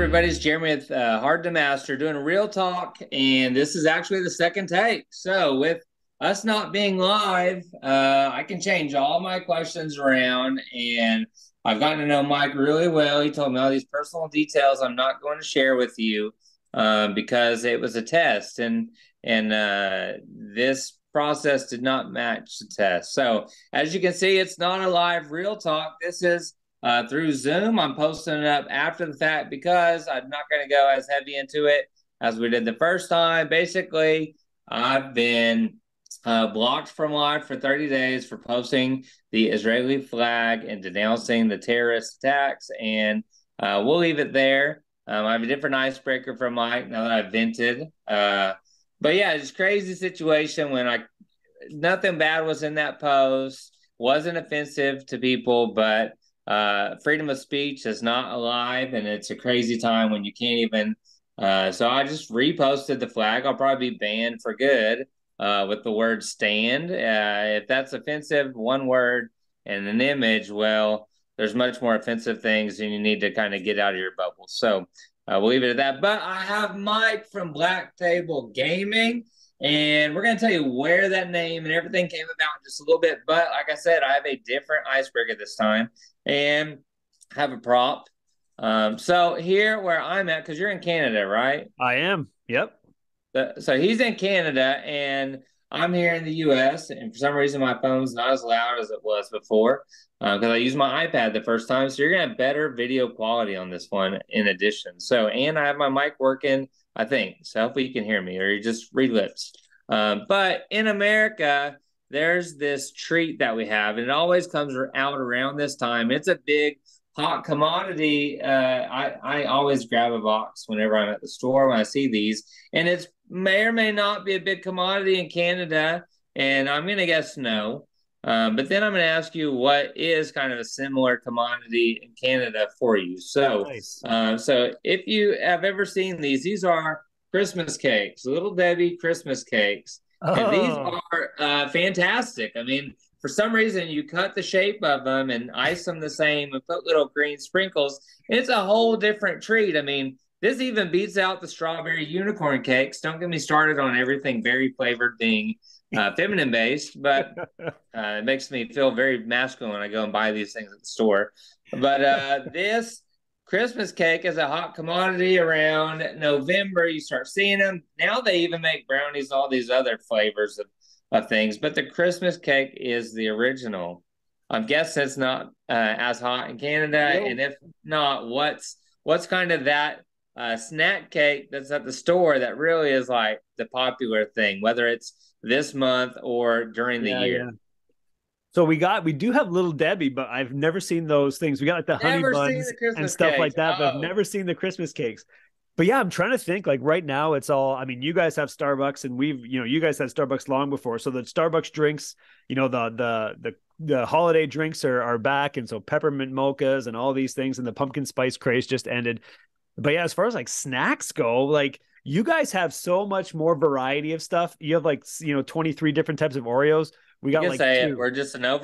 everybody? It's Jeremy with Hard to Master doing a real talk, and this is actually the second take. So, with us not being live, I can change all my questions around, and I've gotten to know Mike really well. He told me all these personal details I'm not going to share with you because it was a test, and this process did not match the test. So, as you can see, it's not a live real talk. This is through Zoom. I'm posting it up after the fact because I'm not going to go as heavy into it as we did the first time. Basically, I've been blocked from live for 30 days for posting the Israeli flag and denouncing the terrorist attacks, and we'll leave it there. I have a different icebreaker from Mike now that I've vented. But yeah, it's a crazy situation when nothing bad was in that post, wasn't offensive to people, but freedom of speech is not alive, and it's a crazy time when you can't even. So I just reposted the flag. I'll probably be banned for good with the word stand. If that's offensive, one word and an image, well, there's much more offensive things, and you need to kind of get out of your bubble. So we'll leave it at that. But I have Mike from BlackTableGaming. And we're going to tell you where that name and everything came about in just a little bit. But like I said, I have a different icebreaker this time and have a prop. So here where I'm at, because you're in Canada, right? I am. Yep. So he's in Canada and I'm here in the US. And for some reason, my phone's not as loud as it was before because I used my iPad the first time. So you're going to have better video quality on this one in addition. So, and I have my mic working, I think. So hopefully you can hear me or you just read lips. But in America, there's this treat that we have, and it always comes out around this time. It's a big hot commodity. I always grab a box whenever I'm at the store when I see these, and it's may or may not be a big commodity in Canada, and I'm going to guess no. But then I'm going to ask you what is kind of a similar commodity in Canada for you. Nice. So if you have ever seen these are Christmas cakes, Little Debbie Christmas cakes. And these Oh, are fantastic. I mean, for some reason, you cut the shape of them and ice them the same and put little green sprinkles. It's a whole different treat. I mean, this even beats out the strawberry unicorn cakes. Don't get me started on everything very flavored being feminine based, but it makes me feel very masculine when I go and buy these things at the store. But this Christmas cake is a hot commodity around November. You start seeing them. Now they even make brownies, all these other flavors of things. But the Christmas cake is the original. I'm guessing it's not as hot in Canada. And nope. if not, what's kind of that snack cake that's at the store that really is like the popular thing, whether it's this month or during the Yeah, year? yeah. So we do have Little Debbie, but I've never seen those things. We got like the honey Never seen buns the and Christmas stuff like cakes. that, but I've Oh, never seen the Christmas cakes. But yeah, I'm trying to think like right now it's all, I mean, you guys have Starbucks and you guys had Starbucks long before. So the Starbucks drinks, the holiday drinks are back. And so peppermint mochas and all these things and the pumpkin spice craze just ended. But yeah, as far as like snacks go, like you guys have so much more variety of stuff. You have like, 23 different types of Oreos. We you got can like say it. two, We're just an you know?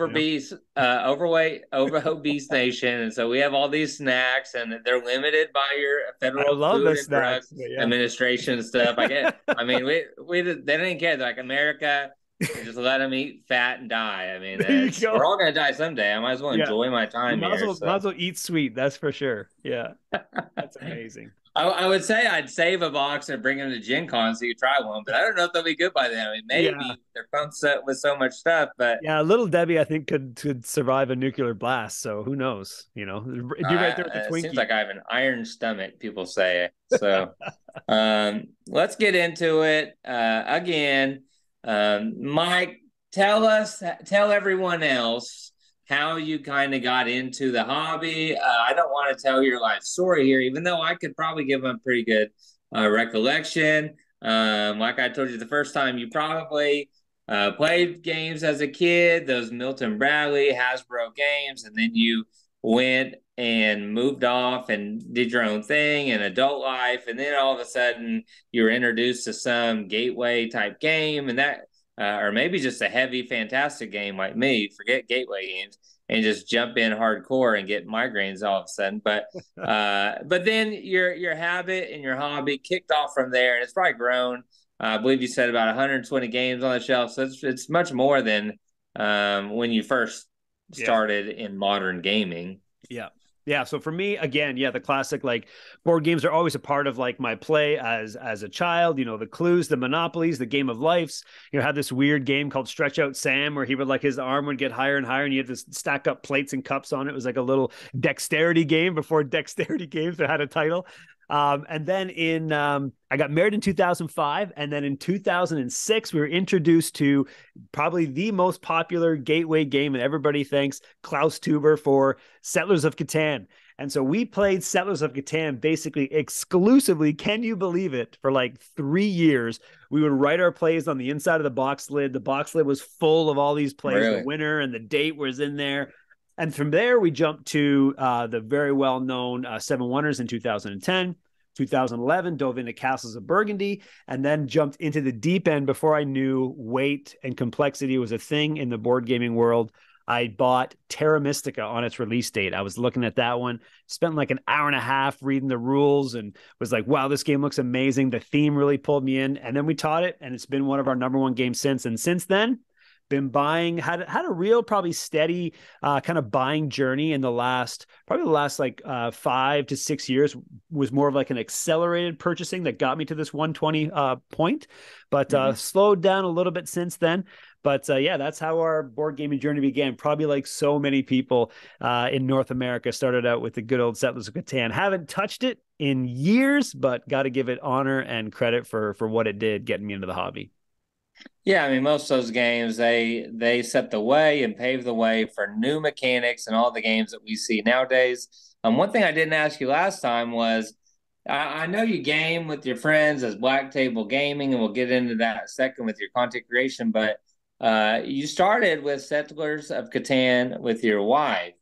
overweight, over obese nation, and so we have all these snacks, and they're limited by your I Federal love Food the and Drug snacks, but yeah. Administration and stuff. I get. I mean, we they didn't care. They're like America, just let them eat fat and die. I mean, There you we're go. all gonna die someday. I might as well Yeah. enjoy my You time might as here. well might So. as well eat sweet, that's for sure. Yeah. That's amazing. I would say I'd save a box and bring them to Gen Con so you try one, but I don't know if they'll be good by then. I mean, Yeah. maybe they're pumped with so much stuff, but Yeah, Little Debbie, I think could survive a nuclear blast. So who knows? It'd be right there with the it seems Twinkie. like I have an iron stomach, people say. So let's get into it. Again, Mike, tell everyone else how you kind of got into the hobby. I don't want to tell your life story here, even though I could probably give them a pretty good recollection. Like I told you the first time, you probably played games as a kid, those Milton Bradley, Hasbro games, and then you went and moved off and did your own thing in adult life. And then all of a sudden you were introduced to some gateway type game and that, or maybe just a heavy, fantastic game like me, forget gateway games. and just jump in hardcore and get migraines all of a sudden. But then your habit and your hobby kicked off from there, and it's probably grown. I believe you said about 120 games on the shelf, so it's much more than when you first Yeah. started in modern gaming. Yeah. Yeah. So for me, again, yeah, the classic like board games are always a part of like my play as a child. You know, the clues, the monopolies, the game of lives. You know, had this weird game called Stretch Out Sam where he would like his arm would get higher and higher, and you had to stack up plates and cups on it. It was like a little dexterity game before dexterity games that had a title. And then I got married in 2005. And then in 2006, we were introduced to probably the most popular gateway game, and everybody thanks Klaus Tuber for Settlers of Catan. And so we played Settlers of Catan basically exclusively, can you believe it, for like 3 years. We would write our plays on the inside of the box lid. The box lid was full of all these plays. The Really? winner and the date was in there. And from there, we jumped to the very well-known Seven Wonders in 2010. 2011, dove into Castles of Burgundy, and then jumped into the deep end before I knew weight and complexity was a thing in the board gaming world. I bought Terra Mystica on its release date. I was looking at that one, spent like an hour and a half reading the rules, and was like, wow, this game looks amazing. The theme really pulled me in. And then we taught it, and it's been one of our number one games since. And since then, been buying, had a real probably steady kind of buying journey in the last like 5 to 6 years. Was more of like an accelerated purchasing that got me to this 120 point, but slowed down a little bit since then. But yeah, that's how our board gaming journey began. Probably like so many people in North America, started out with the good old Settlers of Catan. Haven't touched it in years, but got to give it honor and credit for what it did getting me into the hobby. Yeah, I mean, most of those games they set the way and pave the way for new mechanics and all the games that we see nowadays. One thing I didn't ask you last time was I know you game with your friends as Black Table Gaming, and we'll get into that second with your content creation. But you started with Settlers of Catan with your wife.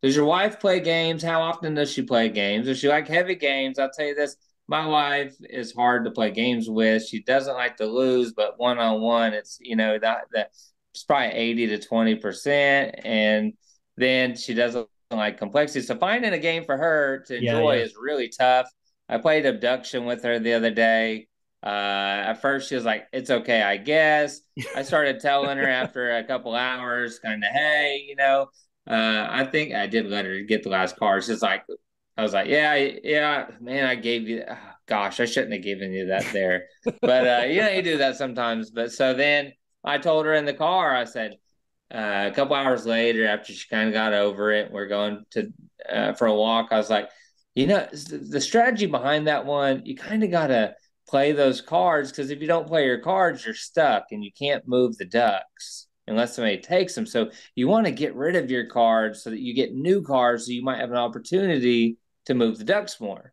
Does your wife play games? How often does she play games? Does she like heavy games? I'll tell you this. My wife is hard to play games with. She doesn't like to lose, but one on one, it's that it's probably 80 to 20%. And then she doesn't like complexity. So finding a game for her to Yeah, enjoy yeah. is really tough. I played Abduction with her the other day. At first, she was like, "It's okay, I guess." I started telling her after a couple hours, kind of, "Hey, I think I did let her get the last card." She's like, I was like, "Yeah, yeah, man, I gave you. Oh, gosh, I shouldn't have given you that there." But you do that sometimes. But so then I told her in the car. I said a couple hours later, after she kind of got over it, we're going to for a walk. I was like, the strategy behind that one, you kind of gotta play those cards, because if you don't play your cards, you're stuck and you can't move the ducks unless somebody takes them. So you want to get rid of your cards so that you get new cards, so you might have an opportunity to move the ducks more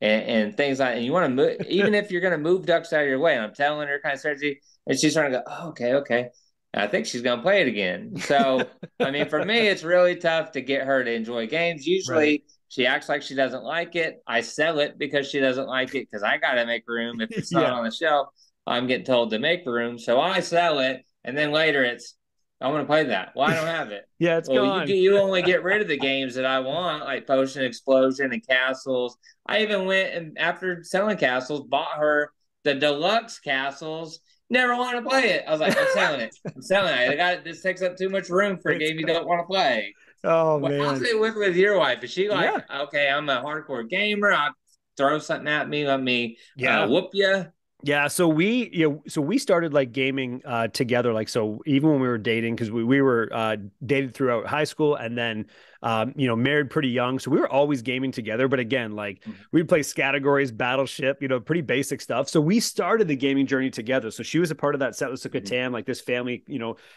and things like. And you want to move, even if you're going to move ducks out of your way. And I'm telling her kind of strategy, and she's trying to go, "Oh, okay, okay." And I think she's going to play it again. So I mean, for me, it's really tough to get her to enjoy games. Right. Usually, she acts like she doesn't like it. I sell it because she doesn't like it, because I got to make room. If it's not Yeah. on the shelf, I'm getting told to make room. So I sell it, and then later it's, "I want to play that." "Well, I don't have it." Yeah, it's "Well, you gone. you only get rid of the games that I want, like Potion Explosion and Castles. I even went and, after selling Castles, bought her the Deluxe Castles. Never want to play it. I was like, "I'm selling it. I'm selling it. This takes up too much room for a It's game you don't want to play." Oh Well, how's man. it with your wife? Is she like, Yeah. "Okay, I'm a hardcore gamer. I'll throw something at me. Let me Yeah. whoop you"? Yeah, so we started like gaming together, like, so even when we were dating, because we were dated throughout high school, and then married pretty young, so we were always gaming together. But again, like, we'd play categories, Battleship, pretty basic stuff. So we started the gaming journey together. So she was a part of that Settlers of Catan, like this family,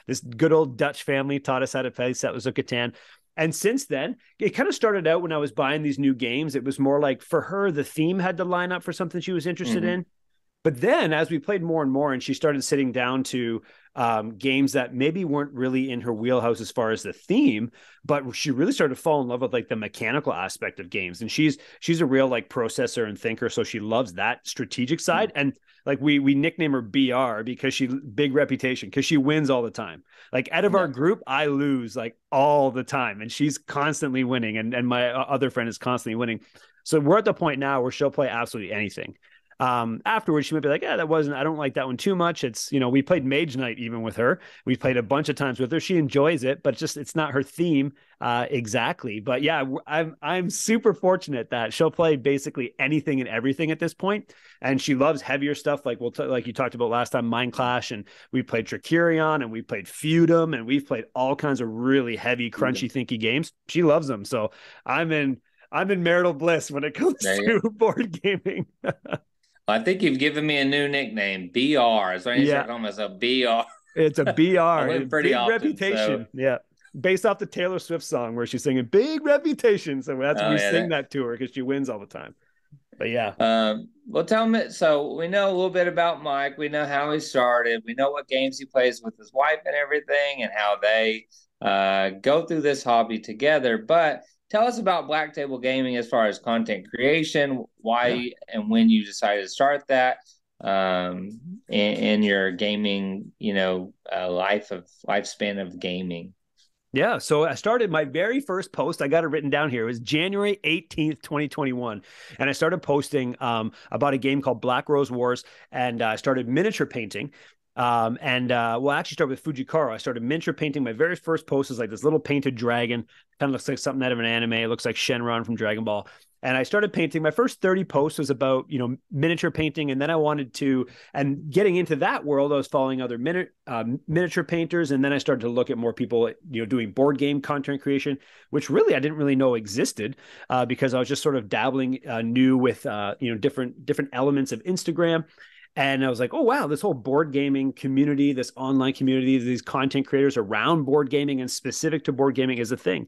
this good old Dutch family taught us how to play Settlers of Catan. And since then, it kind of started out when I was buying these new games. It was more like, for her, the theme had to line up for something she was interested Mm-hmm. in. But then as we played more and more, and she started sitting down to games that maybe weren't really in her wheelhouse as far as the theme, but she really started to fall in love with like the mechanical aspect of games. And she's a real like processor and thinker, so she loves that strategic side. And like we nickname her BR because she big reputation because she wins all the time. Like out of our group, I lose like all the time, and she's constantly winning, and my other friend is constantly winning. So we're at the point now where she'll play absolutely anything. Afterwards, she might be like, yeah, I don't like that one too much. It's, we played Mage Knight even with her. We've played a bunch of times with her. She enjoys it, but it's not her theme exactly. But yeah, I'm super fortunate that she'll play basically anything and everything at this point. And she loves heavier stuff. Like like you talked about last time, Mind Clash, and we played Tricurion, and we played Feudum, and we've played all kinds of really heavy, crunchy, thinky games. She loves them. So I'm in marital bliss when it comes to board gaming. I think you've given me a new nickname, BR. So I need to start calling myself BR. It's a BR. I win pretty big often, reputation. So. Yeah. Based off the Taylor Swift song where she's singing big reputation. So we sing that to her because she wins all the time. But yeah. Well, tell me, so we know a little bit about Mike. We know how he started. We know what games he plays with his wife and everything, and how they go through this hobby together. But tell us about Black Table Gaming as far as content creation, why and when you decided to start that, in your gaming, lifespan of gaming. Yeah, so I started my very first post. I got it written down here. It was January 18th, 2021. And I started posting about a game called Black Rose Wars, and I started miniature painting. I actually started with Fujikaro. I started miniature painting. My very first post is like this little painted dragon. Kind of looks like something out of an anime. It looks like Shenron from Dragon Ball. And I started painting. My first 30 posts was about, miniature painting. And then I wanted to, and getting into that world, I was following other miniature painters. And then I started to look at more people, doing board game content creation, which really I didn't really know existed because I was just sort of dabbling new with, different elements of Instagram. And I was like, oh, wow, this whole board gaming community, this online community, these content creators around board gaming and specific to board gaming is a thing.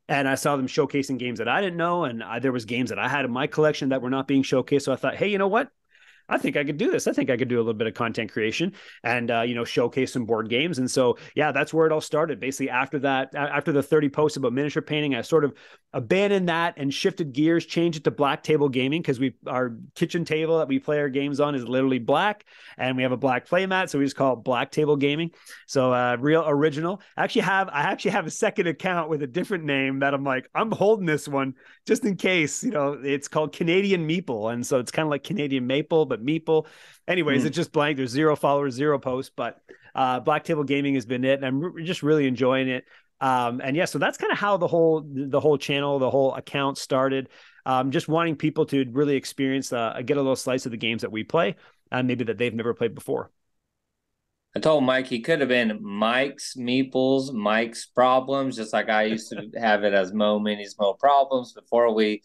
And I saw them showcasing games that I didn't know. And there was games that I had in my collection that were not being showcased. So I thought, hey, you know what? I think I could do this. I think I could do a little bit of content creation and, showcase some board games. And so, yeah, that's where it all started. Basically, after that, after the 30 posts about miniature painting, I sort of abandoned that and shifted gears, changed it to Black Table Gaming because our kitchen table that we play our games on is literally black, and we have a black play mat. So we just call it Black Table Gaming. So real original. I actually have a second account with a different name that I'm holding this one just in case, it's called Canadian Meeple. And so it's kind of like Canadian Maple, but Meeple. Anyways, it's just blank. There's 0 followers, 0 posts, but Black Table Gaming has been it, and I'm just really enjoying it. So that's kind of how the whole channel, the whole account started. Just wanting people to really experience, get a little slice of the games that we play, and maybe that they've never played before. I told Mike he could have been Mike's Meeples, Mike's Problems, just like I used to have it as Mo Minis, Mo Problems before we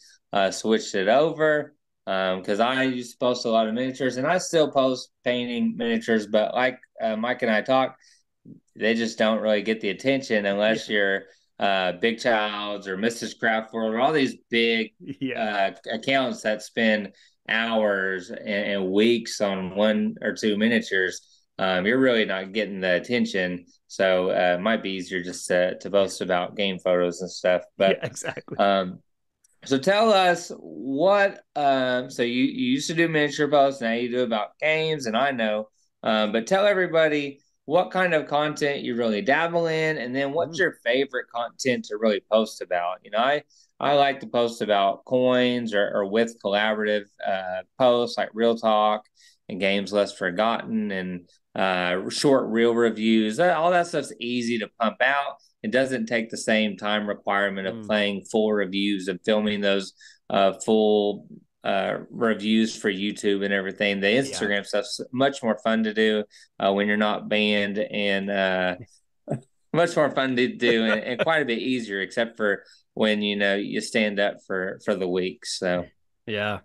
switched it over. Because I used to post a lot of miniatures, and I still post painting miniatures, but like Mike and I talked, they just don't really get the attention unless you're Big Childs or Mrs. Craft World or all these big accounts that spend hours and weeks on 1 or 2 miniatures. You're really not getting the attention. So it might be easier just to post about game photos and stuff. But yeah, exactly. So tell us what, so you used to do miniature posts, now you do about games, and I know, but tell everybody what kind of content you really dabble in, and then what's your favorite content to really post about? I like to post about coins or with collaborative posts like Real Talk and Games Less Forgotten and short reel reviews. All that stuff's easy to pump out. It doesn't take the same time requirement of playing full reviews and filming those full reviews for YouTube and everything. The Instagram stuff's much more fun to do when you're not banned, and much more fun to do and quite a bit easier, except for when you stand up for the week. So yeah.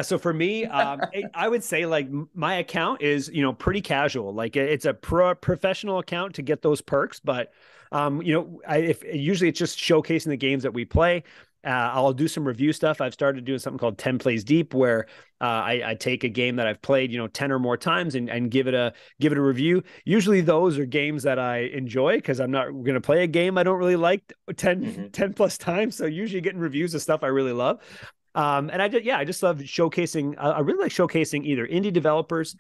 So for me, I would say like my account is, pretty casual. Like it's a professional account to get those perks, but usually it's just showcasing the games that we play. I'll do some review stuff. I've started doing something called 10 Plays Deep, where I take a game that I've played, 10 or more times and give it a review. Usually those are games that I enjoy because I'm not going to play a game I don't really like 10 plus times. So usually getting reviews of stuff I really love. And I just love showcasing. I really like showcasing either indie developers,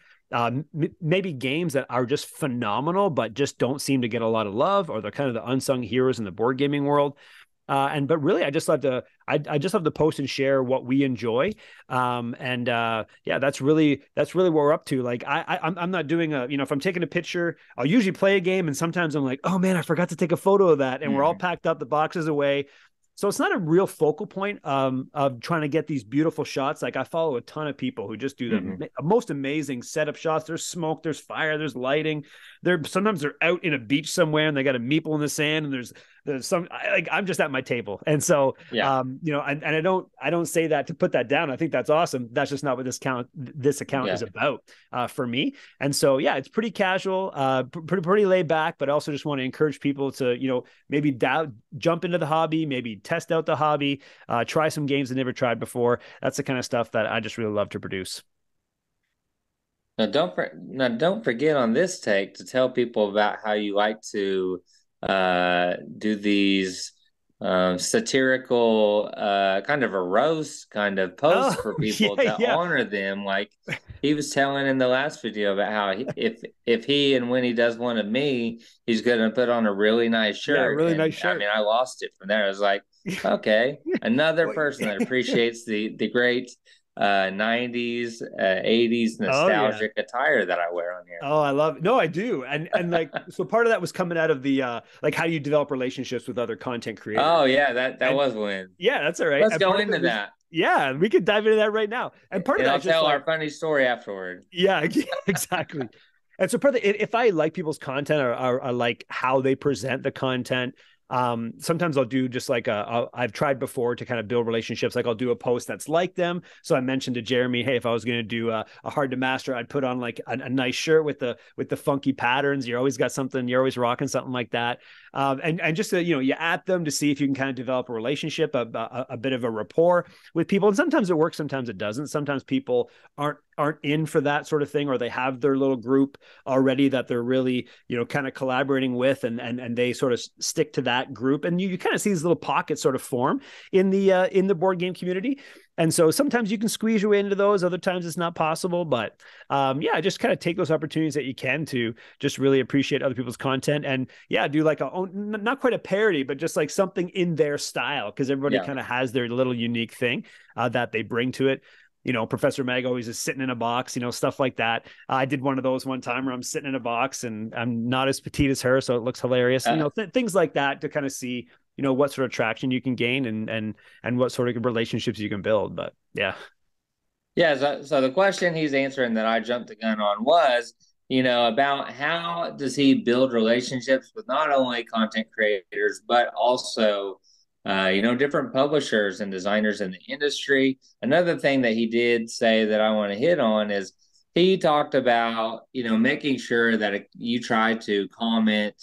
maybe games that are just phenomenal, but just don't seem to get a lot of love, or they're kind of the unsung heroes in the board gaming world. But really, I just love to post and share what we enjoy. Yeah, that's really what we're up to. Like I'm not doing if I'm taking a picture, I'll usually play a game, and sometimes I'm like, oh man, I forgot to take a photo of that, and we're all packed up, the boxes away. So it's not a real focal point of trying to get these beautiful shots. Like I follow a ton of people who just do the most amazing setup shots. There's smoke, there's fire, there's lighting. Sometimes they're out in a beach somewhere and they got a meeple in the sand, and there's I'm just at my table. And so, and I don't say that to put that down. I think that's awesome. That's just not what this account is about for me. And so, yeah, it's pretty casual, pretty laid back, but I also just want to encourage people to, maybe jump into the hobby, maybe test out the hobby, try some games they never tried before. That's the kind of stuff that I just really love to produce. Now, don't forget on this take to tell people about how you like to do these satirical kind of a roast kind of post for people to honor them. Like he was telling in the last video about how if he and when he does one of me, he's going to put on a really nice shirt. Nice shirt. I mean, I lost it from there. I was like, okay, another person that appreciates the great 90s, 80s nostalgic attire that I wear on here. Oh, I love it. No, I do. And like, so part of that was coming out of the like how do you develop relationships with other content creators. Oh yeah, that was when. Yeah, that's all right. Let's go into that. Yeah, we could dive into that right now. And part of that, I'll tell our funny story afterward. Yeah, exactly. And so part of if I like people's content, or like how they present the content, sometimes I'll do just like I've tried before to kind of build relationships. Like I'll do a post that's like them. So I mentioned to Jeremy, hey, if I was going to do a hard to master, I'd put on like a nice shirt with the funky patterns. You're always got something, you're always rocking something like that. And just to, you at them to see if you can kind of develop a relationship, a bit of a rapport with people. And sometimes it works, sometimes it doesn't. Sometimes people aren't in for that sort of thing, or they have their little group already that they're really, kind of collaborating with, and they sort of stick to that group. And you kind of see these little pockets sort of form in the board game community. And so sometimes you can squeeze your way into those, other times it's not possible. But yeah, just kind of take those opportunities that you can to just really appreciate other people's content. And yeah, do like not quite a parody, but just like something in their style, because everybody kind of has their little unique thing that they bring to it. Professor Mag always is sitting in a box, stuff like that. I did one of those one time where I'm sitting in a box and I'm not as petite as her, so it looks hilarious. Things like that to kind of see, what sort of traction you can gain and what sort of relationships you can build. But yeah. Yeah. So the question he's answering that I jumped the gun on was, about how does he build relationships with not only content creators, but also different publishers and designers in the industry. Another thing that he did say that I want to hit on is he talked about, making sure that you try to comment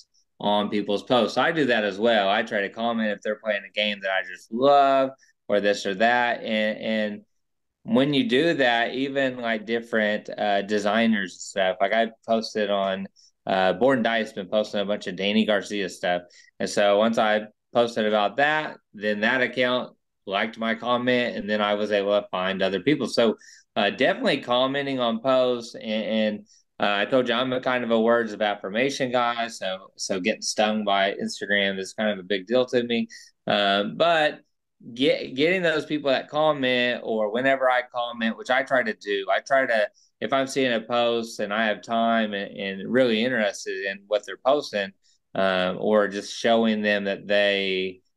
on people's posts. I do that as well. I try to comment if they're playing a game that I just love or this or that. And when you do that, even like different designers and stuff, like I posted on Board and Dice, been posting a bunch of Danny Garcia stuff. And so once I posted about that, then that account liked my comment, and then I was able to find other people. So definitely commenting on posts, and I told you I'm a kind of a words of affirmation guy, so getting stung by Instagram is kind of a big deal to me. But getting those people that comment, or whenever I comment, which I try to do, if I'm seeing a post and I have time and really interested in what they're posting, or just showing them that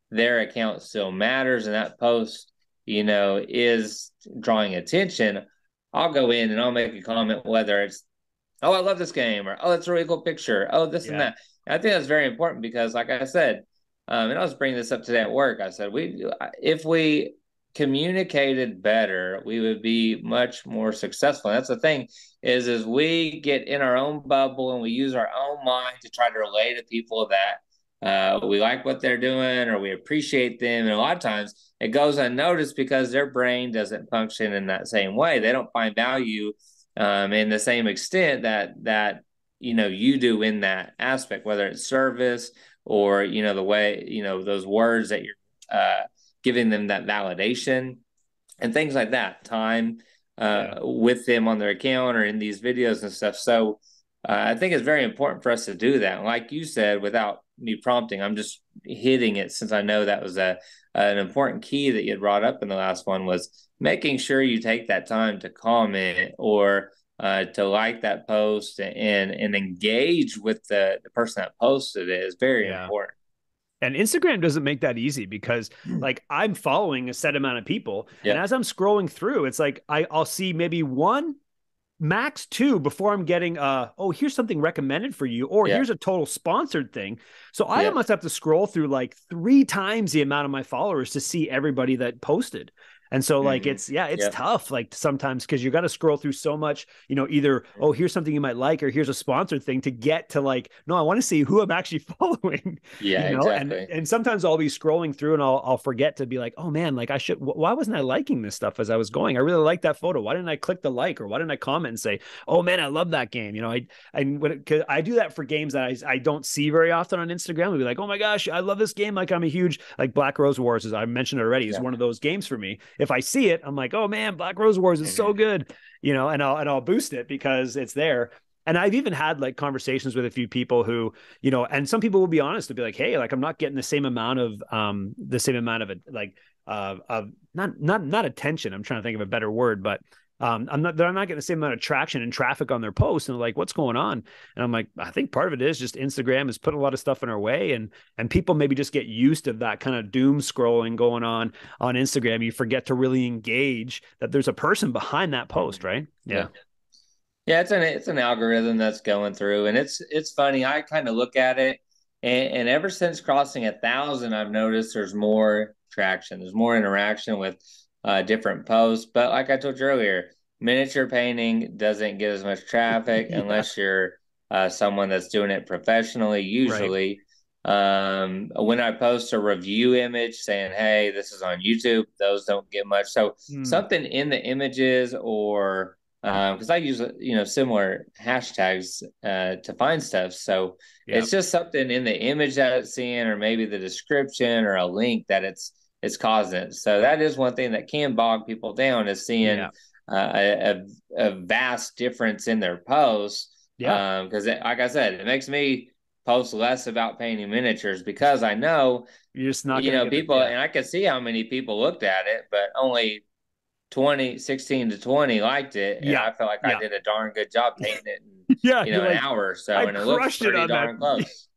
their account still matters and that post, is drawing attention, I'll go in and I'll make a comment, whether it's, oh, I love this game, or, oh, that's a really cool picture, oh, this and that. And I think that's very important because, like I said, and I was bringing this up today at work, I said, if we communicated better, we would be much more successful. And that's the thing is we get in our own bubble and we use our own mind to try to relate to people that we like what they're doing or we appreciate them. And a lot of times it goes unnoticed because their brain doesn't function in that same way. They don't find value in the same extent that you do in that aspect, whether it's service or the way those words that you're giving them that validation and things like that. Time with them on their account or in these videos and stuff. So I think it's very important for us to do that. Like you said, without me prompting, I'm just hitting it since I know that was an important key that you had brought up in the last one, was making sure you take that time to comment or to like that post and engage with the person that posted it is very Yeah. important. And Instagram doesn't make that easy because like I'm following a set amount of people. And Yep. as I'm scrolling through, it's like I'll see maybe one, max two before I'm getting oh, here's something recommended for you, or Yeah. here's a total sponsored thing. So I Yeah. almost have to scroll through like 3 times the amount of my followers to see everybody that posted. And so like Mm-hmm. it's Yep. tough like sometimes because you got to scroll through so much, either oh, here's something you might like or here's a sponsored thing to get to like, no, I want to see who I'm actually following, Yeah, and exactly. sometimes I'll be scrolling through and I'll forget to be like, oh man, like I should, why wasn't I liking this stuff as I was going? I really like that photo. Why didn't I click the like, or why didn't I comment and say, oh man, I love that game? Cause I do that for games that I don't see very often on Instagram. I'll be like, oh my gosh, I love this game. Like I'm a huge, like Black Rose Wars, as I mentioned already, is Yeah. one of those games for me. If I see it, I'm like, oh man, Black Rose Wars is so Mm-hmm. good, and I'll boost it because it's there. And I've even had like conversations with a few people who, and some people will be honest to be like, hey, like I'm not getting the same amount of it, like of not attention. I'm trying to think of a better word, but they're not getting the same amount of traction and traffic on their posts, and they're like, what's going on? And I'm like, I think part of it is just Instagram has put a lot of stuff in our way, and people maybe just get used to that kind of doom scrolling going on Instagram. You forget to really engage that there's a person behind that post, Mm-hmm. right? Yeah. Yeah. Yeah, it's an algorithm that's going through, and it's funny. I kind of look at it, and ever since crossing 1,000, I've noticed there's more traction, there's more interaction with different posts. But like I told you earlier, miniature painting doesn't get as much traffic Yeah. unless you're someone that's doing it professionally. Right. Usually, when I post a review image saying, "Hey, this is on YouTube," those don't get much. So Mm, something in the images or because I use similar hashtags to find stuff. So yeah. it's just something in the image that it's seeing, or maybe the description or a link that it's causing it. So that is one thing that can bog people down, is seeing Yeah. a vast difference in their posts. Yeah. Because like I said, it makes me post less about painting miniatures because I know You're just not going to get it. people, Yeah. and I can see how many people looked at it, but only 20, 16 to 20 liked it, and Yeah. I felt like I Yeah. did a darn good job painting it in Yeah. You're an like, hour or I so, and it looks crushed it pretty on that. darn close.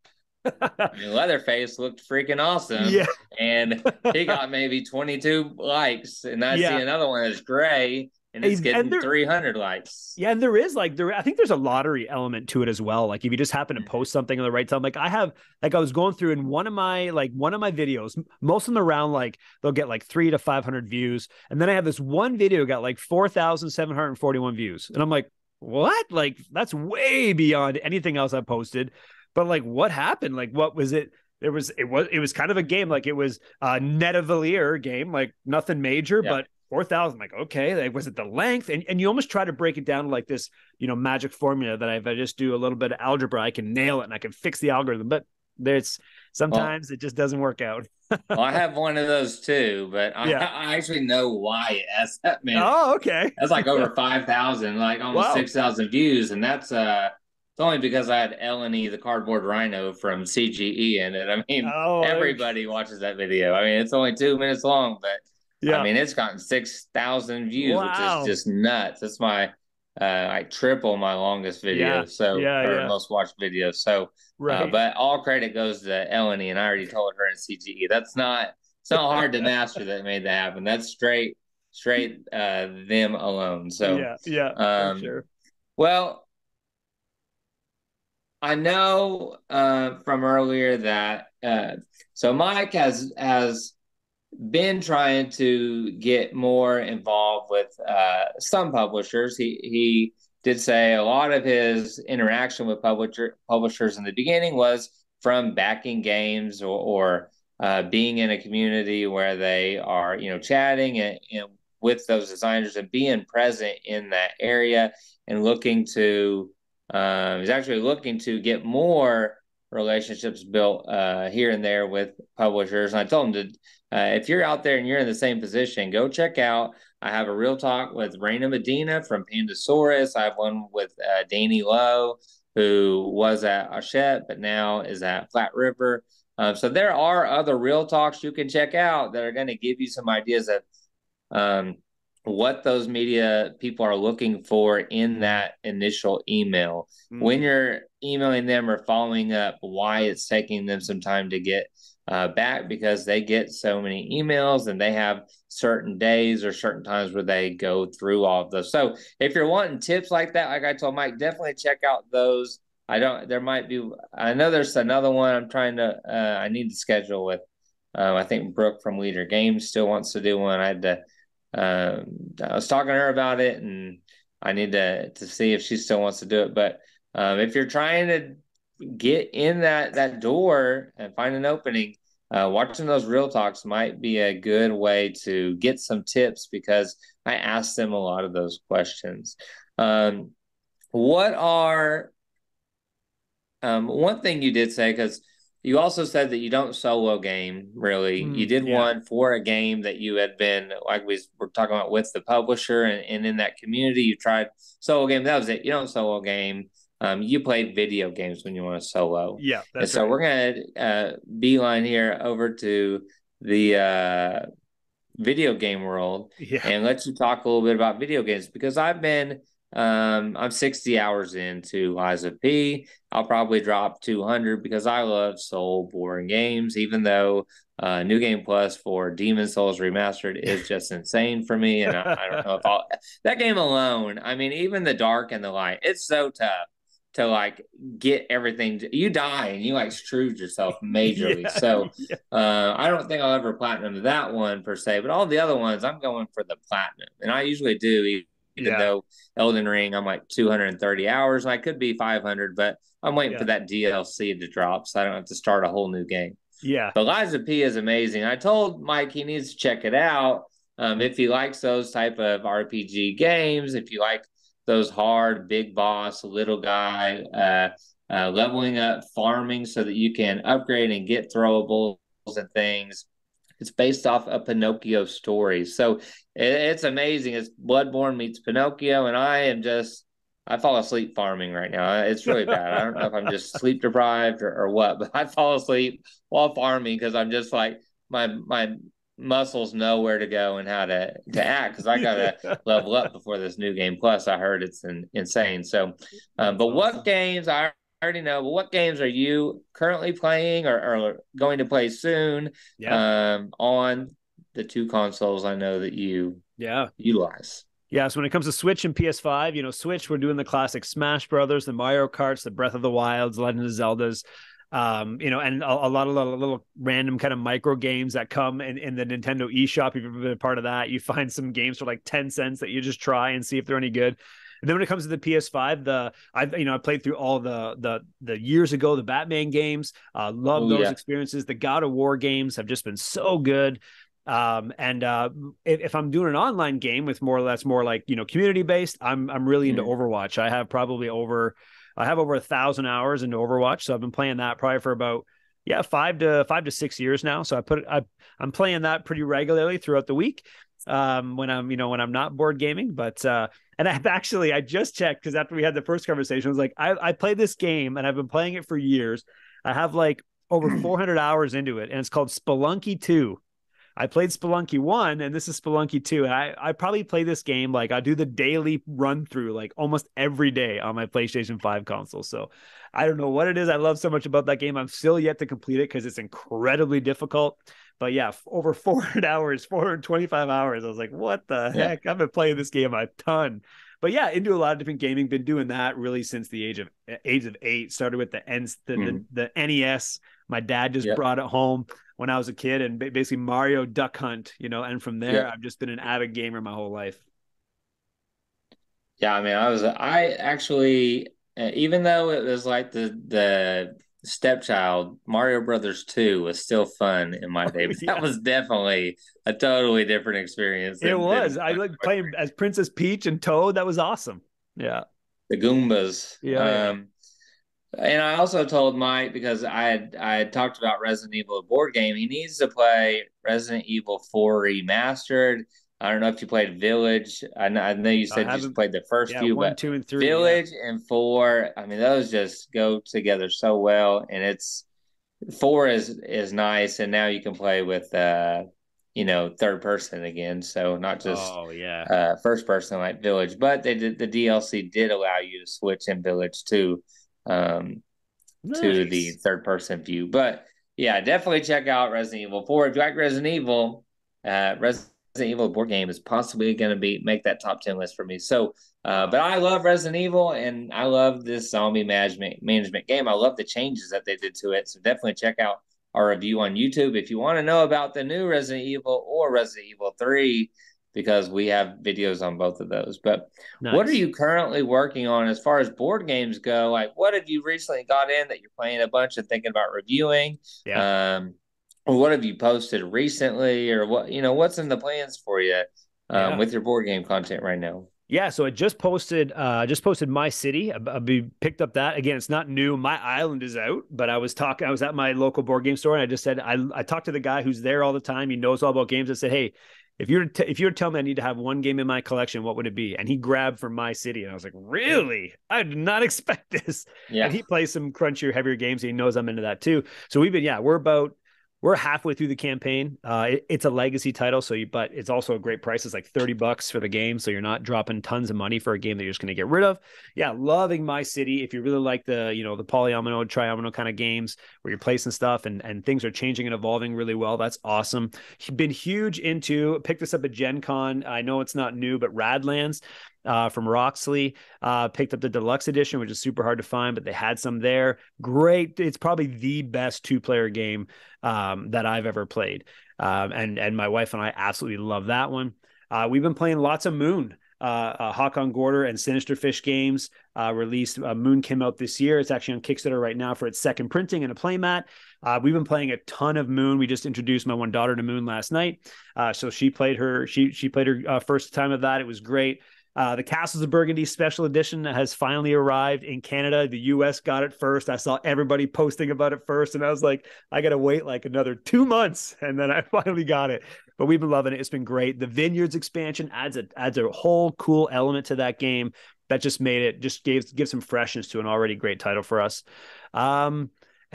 I mean, Leatherface looked freaking awesome, Yeah. and he got maybe 22 likes, and I see Yeah. another one that's gray and it's And getting there, 300 likes. yeah, and there is like I think there's a lottery element to it as well. Like if you just happen to Mm-hmm. post something at the right time, like I was going through in one of my videos, most of them around like they'll get like 300 to 500 views, and then I have this one video got like 4,741 views, and I'm like, what? Like that's way beyond anything else I posted. But like, what happened? Like, what was it? It was kind of a game, like it was a Netavalier game, like nothing major, Yeah. but 4,000. Like, okay, like, was it the length? And you almost try to break it down to like this, magic formula that if I just do a little bit of algebra, I can nail it and I can fix the algorithm. But there's Well, sometimes it just doesn't work out. I have one of those too, but I, Yeah. I actually know why it has that many. Oh, okay. That's like over 5,000, like almost Wow. 6,000 views, and that's it's only because I had Eleni the cardboard rhino from CGE in it. I mean, Oh, everybody watches that video. I mean, it's only 2 minutes long, but I yeah. mean, it's gotten 6,000 views, which is Wow. just nuts. It's my like triple my longest video, Yeah. so Yeah. or Yeah. most watched video. So, Right. but all credit goes to Eleni, and I already told her in CGE. It's not hard to master that made that happen. That's straight them alone. So, Yeah. Yeah. For um, sure. well, I know from earlier that so Mike has been trying to get more involved with some publishers. He did say a lot of his interaction with publishers in the beginning was from backing games or being in a community where they are, chatting and with those designers and being present in that area and looking to is actually looking to get more relationships built here and there with publishers. And I told him to, if you're out there and you're in the same position, go check out. I have a real talk with Raina Medina from Pandasaurus. I have one with Danny Lowe, who was at Hachette, but now is at Flat River. So there are other real talks you can check out that are going to give you some ideas of what those media people are looking for in that initial email. When you're emailing them or following up, why it's taking them some time to get back, because they get so many emails and they have certain days or certain times where they go through all of those. So if you're wanting tips like that, like I told Mike, definitely check out those. I know there's another one I need to schedule with. I think Brooke from Leader Games still wants to do one. I was talking to her about it, and I need to see if she still wants to do it. But if you're trying to get in that door and find an opening, watching those real talks might be a good way to get some tips, because I asked them a lot of those questions. What are one thing you did say, because you also said that you don't solo game, really. You did one for a game that you had been, like we were talking about, with the publisher and in that community. You tried solo game. That was it. You don't solo game. You played video games when you want to solo. Yeah, that's so right. we're going to beeline here over to the video game world and let you talk a little bit about video games, because I'm 60 hours into Liza P. I'll probably drop 200 because I love soul boring games, even though New Game Plus for Demon Souls Remastered is just insane for me. And I don't know if that game alone, I mean, even the dark and the light, it's so tough to like get everything. You die and you like screwed yourself majorly. I don't think I'll ever platinum that one per se, but all the other ones, I'm going for the platinum. And I usually do, even though Elden Ring, I'm like 230 hours, and I could be 500, but I'm waiting for that DLC to drop so I don't have to start a whole new game. Yeah. But Liza P is amazing. I told Mike he needs to check it out if he likes those type of RPG games, if you like those hard, big boss, little guy, leveling up, farming so that you can upgrade and get throwables and things. It's based off a Pinocchio story. So it's amazing. It's Bloodborne meets Pinocchio, and I fall asleep farming right now. It's really bad. I don't know if I'm just sleep deprived or what, but I fall asleep while farming because I'm just like, my muscles know where to go and how to act, because I got to level up before this New Game Plus. I heard it's insane. So, but what games, I already know, but what games are you currently playing or going to play soon on the two consoles I know that you utilize? Yeah, so when it comes to Switch and PS5, Switch, we're doing the classic Smash Brothers, the Mario Karts, the Breath of the Wilds, Legend of Zeldas, and a lot of little random kind of micro games that come in the Nintendo eShop. If you've ever been a part of that, you find some games for like 10 cents that you just try and see if they're any good. And then when it comes to the PS5, I played through all the years ago, the Batman games. Love those experiences. The God of War games have just been so good. If I'm doing an online game with that's more like, community based, I'm really into Overwatch. I have over 1,000 hours into Overwatch. So I've been playing that probably for about, 5 to 6 years now. So I'm playing that pretty regularly throughout the week. When I'm not board gaming, but, and I just checked, because after we had the first conversation, I was like, I played this game and I've been playing it for years. I have like over 400 hours into it, and it's called Spelunky 2. I played Spelunky 1, and this is Spelunky 2. And I probably play this game, like I do the daily run through like almost every day on my PlayStation 5 console. So I don't know what it is I love so much about that game. I'm still yet to complete it because it's incredibly difficult. But over 400 hours, 425 hours. I was like, what the heck? I've been playing this game a ton. But into a lot of different gaming. Been doing that really since the age of 8. Started with the NES. My dad just brought it home when I was a kid, and basically Mario Duck Hunt, and from there I've just been an avid gamer my whole life. Yeah, I mean, I actually, even though it was like the stepchild, Mario Brothers 2 was still fun in my day, Oh, but that yeah. was definitely a totally different experience It than was. I like playing as Princess Peach and Toad. That was awesome. Yeah. the Goombas. Yeah. Yeah. And I also told Mike because I had talked about Resident Evil board game. He needs to play Resident Evil 4 remastered. I don't know if you played Village. I know you I said you just haven't. played the first Yeah. few, One, but two, and three. Yeah. Village and 4, I mean, those just go together so well. And it's 4 is nice, and now you can play with third person again, so not just Oh, yeah. first person like Village, but the DLC did allow you to switch in Village um, to the Nice. third person view. But yeah, definitely check out Resident Evil 4. If you like Resident Evil, Resident Evil board game is possibly going to be make that top 10 list for me. So, Wow. but I love Resident Evil and I love this zombie management game. I love the changes that they did to it. So definitely check out our review on YouTube if you want to know about the new Resident Evil or Resident Evil 3 because we have videos on both of those. But what are Nice. you currently working on as far as board games go? Like, what have you recently got in that you're playing a bunch and thinking about reviewing? Yeah. Um, or what have you posted recently, or what's in the plans for you Yeah. with your board game content right now? Yeah, so I just posted My City. Picked up that. Again, it's not new. My Island is out, but I was at my local board game store and I just said I talked to the guy who's there all the time. He knows all about games. I said, "Hey, if you were to tell me I need to have one game in my collection, what would it be?" And he grabbed from My City and I was like, "Really? I did not expect this." And Yeah. he plays some crunchier, heavier games. And he knows I'm into that too. So we're halfway through the campaign. It's a legacy title, but it's also a great price. It's like $30 for the game, so you're not dropping tons of money for a game that you're just going to get rid of. Yeah, loving My City. If you really like the polyomino, triomino kind of games where you're placing stuff and things are changing and evolving really well, that's awesome. Been huge into picked this up at Gen Con. I know it's not new, but Radlands. From Roxley, picked up the deluxe edition, which is super hard to find, but they had some there. Great. It's probably the best two-player game that I've ever played. And my wife and I absolutely love that one. We've been playing lots of Moon. Hakon Gorder and Sinister Fish games released. Moon came out this year. It's actually on Kickstarter right now for its second printing and a playmat. We've been playing a ton of Moon. We just introduced my one daughter to Moon last night, so she played her first time of that. It was great. The Castles of Burgundy special edition has finally arrived in Canada. The US got it first. I saw everybody posting about it first, and I was like, I got to wait like another 2 months, and then I finally got it. But we've been loving it. It's been great. The Vineyards expansion adds a whole cool element to that game that just made it give some freshness to an already great title for us. And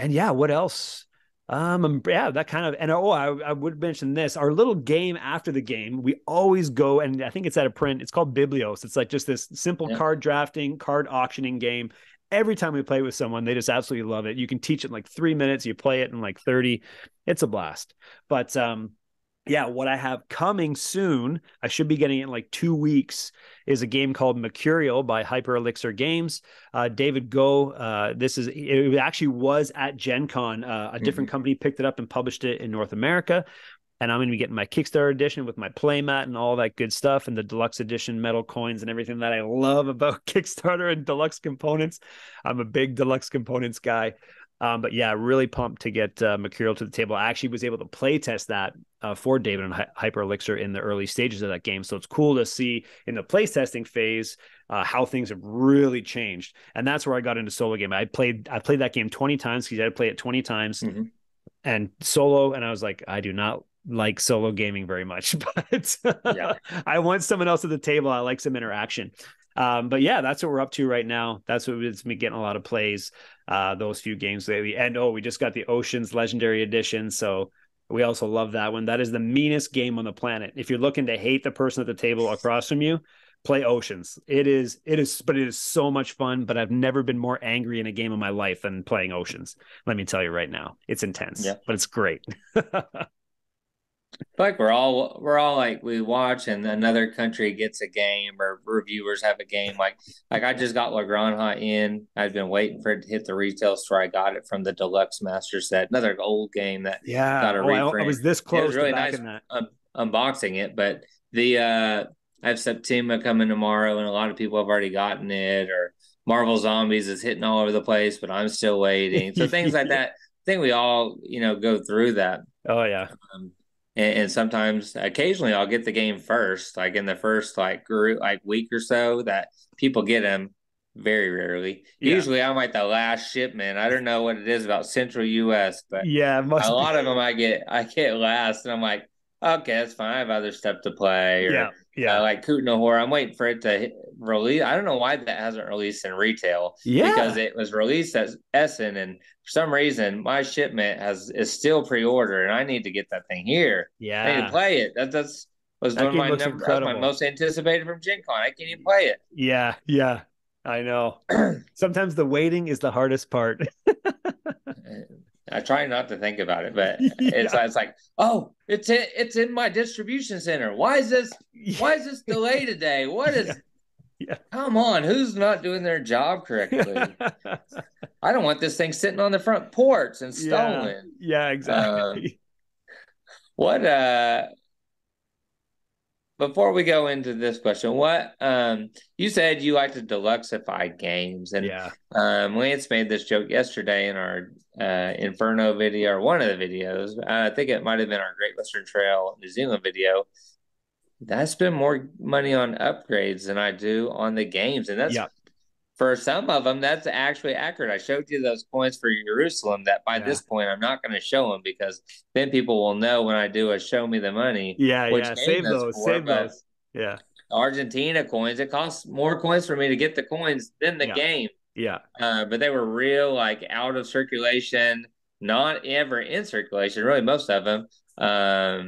yeah, what else? Yeah, that kind of, and I would mention this. Our little game after the game, we always go, and I think it's at a print. It's called Biblios. It's like just this simple Yeah. card drafting, card auctioning game. Every time we play with someone, they just absolutely love it. You can teach it in like 3 minutes. You play it in like 30. It's a blast. But yeah, what I have coming soon, I should be getting it in like 2 weeks, is a game called Mercurial by Hyper Elixir Games. David Go, it actually was at Gen Con. A different company picked it up and published it in North America. And I'm going to be getting my Kickstarter edition with my playmat and all that good stuff and the deluxe edition metal coins and everything that I love about Kickstarter and Deluxe Components. I'm a big Deluxe Components guy. But yeah, really pumped to get Mercurial to the table. I actually was able to play test that for David and Hyper Elixir in the early stages of that game. So it's cool to see in the play testing phase how things have really changed. And that's where I got into solo game. I played that game 20 times because I had to play it 20 times and solo. And I was like, I do not like solo gaming very much, but Yeah. I want someone else at the table. I like some interaction. But yeah, that's what we're up to right now. That's what it's me getting a lot of plays. Those few games lately. And we just got the Oceans Legendary Edition. So we also love that one. That is the meanest game on the planet. If you're looking to hate the person at the table across from you, play Oceans. But it is so much fun. But I've never been more angry in a game in my life than playing Oceans. Let me tell you right now. It's intense, Yeah. but it's great. Like we're all like we watch and another country gets a game or reviewers have a game like I just got La Granja in. I've been waiting for it to hit the retail store. I got it from the Deluxe Master Set, another old game that Yeah. got a Oh, I reprint. was this It was close to really back nice in that. unboxing it, but the I have Septima coming tomorrow, and a lot of people have already gotten it, or Marvel Zombies is hitting all over the place, but I'm still waiting. So things like Yeah. that. I think we all, go through that. Oh yeah. Um, and sometimes, occasionally, I'll get the game first, like in the first like group, like week or so. That people get them very rarely. Yeah. Usually, I'm like the last shipment. I don't know what it is about Central U.S., but Yeah, it a must be. lot of them I get last, and I'm like, okay, that's fine. I have other stuff to play, Yeah. or Yeah. like Kootenai. I'm waiting for it to release. I don't know why that hasn't released in retail because Yeah. it was released as Essen, and for some reason my shipment is still pre-order, and I need to get that thing here. I need to Yeah. play it. That's was That one of game my looks number. That was my incredible. most anticipated from Gen Con. I can't even play Yeah. Yeah. I know. it. Sometimes the waiting is the hardest part. I try not to think about it, but it's Yeah. it's like, oh, it's in my distribution center. Why is this delayed today? What Yeah. is Yeah. Come on, who's not doing their job correctly? I don't want this thing sitting on the front porch and Yeah. stolen. Yeah, Um, exactly. what Before we go into this question, what you said you like to deluxify games, and Yeah. Lance made this joke yesterday in our Inferno video, or one of the videos. I think it might have been our Great Western Trail New Zealand video. I spend more money on upgrades than I do on the games, and that's Yeah. for some of them, that's actually accurate. I showed you those points for Jerusalem that by Yeah. this point I'm not going to show them, because then people will know when I do a show me the money Yeah. which Yeah. game Save that's those. for. Save But those. Yeah. Argentina coins, it costs more coins for me to get the coins than the Yeah. game. Yeah. But they were real, like out of circulation, not ever in circulation, really, most of them. Uh,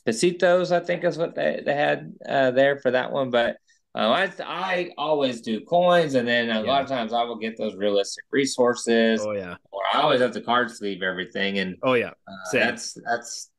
Pesitos, I think is what they had there for that one. But I always do coins, and then a lot Yeah. of times I will get those realistic resources, Oh yeah. or I always have to card sleeve everything, and Oh yeah. Same.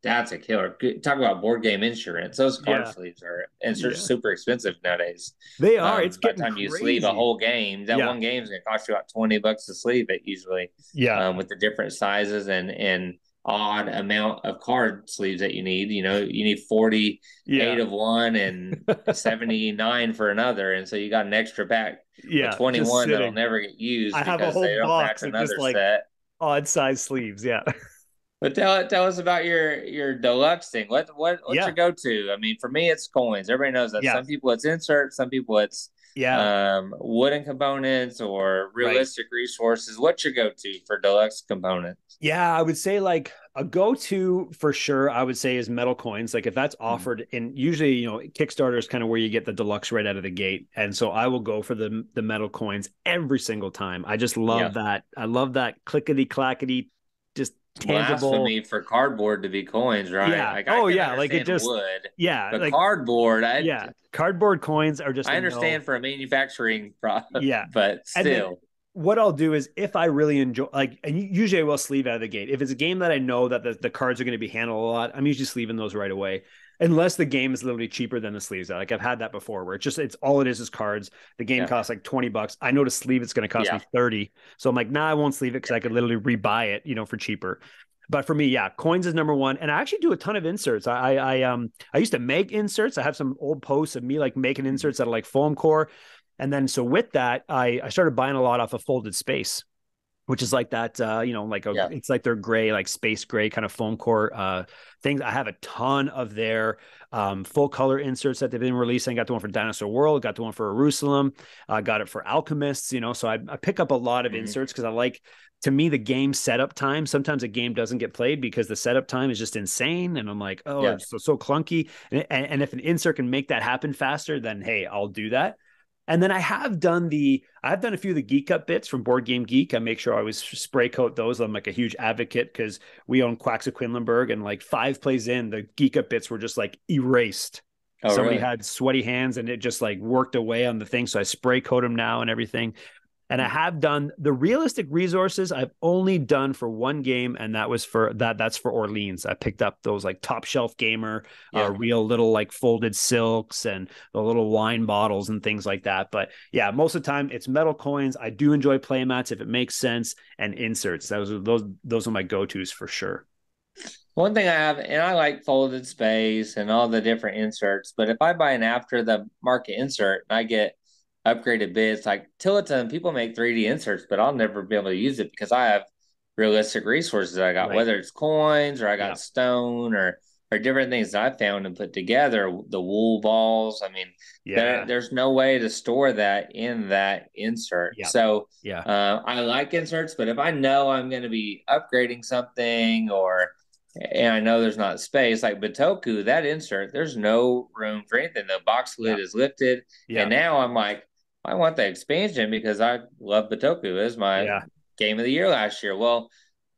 that's a killer. Talk about board game insurance. Those card Yeah. sleeves are and they're Yeah. super expensive nowadays. They are. It's By the getting time you sleeve a crazy. whole game, that Yeah. one game is going to cost you about $20 to sleeve it usually, Yeah. with the different sizes and odd amount of card sleeves that you need. You need 48 Yeah. of one and 79 for another. And so you got an extra pack of Yeah. Just 21 that'll sitting. never get I used have a because whole they don't match box of just another like set. odd size sleeves. Yeah. But tell us about your deluxe thing. What's Yeah. your go-to? I mean, for me, it's coins. Everybody knows that. Yeah. Some people it's inserts, some people it's Yeah. wooden components or Right. realistic resources. What's your go-to for deluxe components? Yeah, I would say like a go-to for sure, I would say is metal coins. Like if that's Mhm. offered in usually, Kickstarter is kind of where you get the deluxe right out of the gate. And so I will go for the metal coins every single time. I just love Yeah. that. I love that clickety clackety, just It's tangible. blasphemy for cardboard to be coins, right? Yeah. Like I Oh can yeah. Like it understand just, wood, yeah. but Like, cardboard, I yeah. Cardboard coins are just I a no. understand for a manufacturing product, Yeah. but And then still. what I'll do is if I really enjoy like and usually I will sleeve out of the gate. If it's a game that I know that the cards are going to be handled a lot, I'm usually sleeving those right away. Unless the game is literally cheaper than the sleeves. Like I've had that before where it's all it is cards. The game Yeah. costs like $20. I know to sleeve it's going to cost Yeah. me 30. So I'm like, nah, I won't sleeve it because I could literally rebuy it, for cheaper. But for me, yeah, coins is number one. And I actually do a ton of inserts. I used to make inserts. I have some old posts of me like making inserts out of like foam core. And then so with that, I started buying a lot off of Folded Space, which is like that, Yeah. it's like their gray, like space gray kind of foam core things. I have a ton of their full color inserts that they've been releasing. Got the one for Dinosaur World, got the one for Jerusalem, got it for Alchemists, so I pick up a lot of Mhm. inserts because I like, to me, the game setup time. Sometimes a game doesn't get played because the setup time is just insane. And I'm like, oh, Yeah. it's so clunky. And if an insert can make that happen faster, then hey, I'll do that. And then I've done a few of the Geek Up bits from Board Game Geek. I make sure I always spray coat those. I'm like a huge advocate because we own Quacks of Quinlanburg, and like 5 plays in, the Geek Up bits were just like erased. Oh, Somebody really? had sweaty hands and it just like worked away on the thing. So I spray coat them now and everything. And I have done the realistic resources. I've only done for one game, and that's for Orleans. I picked up those like Top Shelf Gamer, Yeah. real little like folded silks and the little wine bottles and things like that. But yeah, most of the time it's metal coins. I do enjoy playmats if it makes sense, and inserts. Those are my go-tos for sure. One thing I have, and I like folded space and all the different inserts, but if I buy an after the market insert and I get upgraded bits, like Tilliton, people make 3D inserts, but I'll never be able to use it because I have realistic resources I got, Right. whether it's coins or I Yeah. got stone or different things that I found and put together, the wool balls. I mean, Yeah. there's no way to store that in that insert. Yeah. So Yeah. I like inserts, but if I know I'm going to be upgrading something or and I know there's not space like Bitoku, that insert, there's no room for anything. The box Yeah. lid is lifted. And Yeah. now I'm like, I want the expansion because I love Bitoku. It was my Yeah. game of the year last year. Well,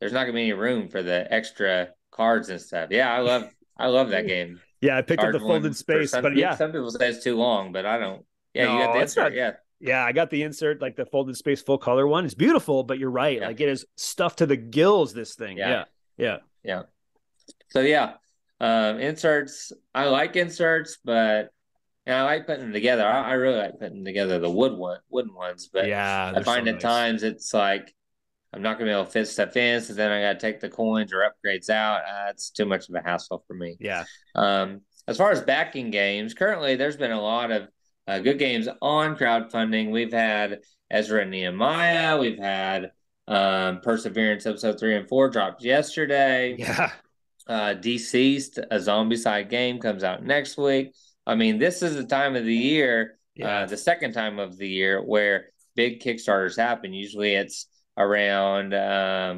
there's not gonna be any room for the extra cards and stuff. Yeah, I love that game. Yeah. I picked up Charge the folded one for space, some but people. yeah, Some people say it's too long, but I don't. Yeah, you got no, the it's insert. not. Yeah, Yeah, I got the insert, like the folded space full color one. It's beautiful, but you're right. yeah, Like it is stuffed to the gills, this thing. yeah, Yeah. Yeah. yeah. So yeah, inserts. I like inserts, but and I like putting them together. I really like putting together the wooden ones, but Yeah. I They're so find at nice. times it's like I'm not gonna be able to fit stuff in, so then I gotta take the coins or upgrades out. It's too much of a hassle for me. Yeah. As far as backing games, currently there's been a lot of good games on crowdfunding. We've had Ezra and Nehemiah. We've had Perseverance episode 3 and 4 dropped yesterday. Yeah. Deceased, a zombie side game, comes out next week. I mean, this is the time of the year, Yeah. the second time of the year where big Kickstarters happen. Usually it's around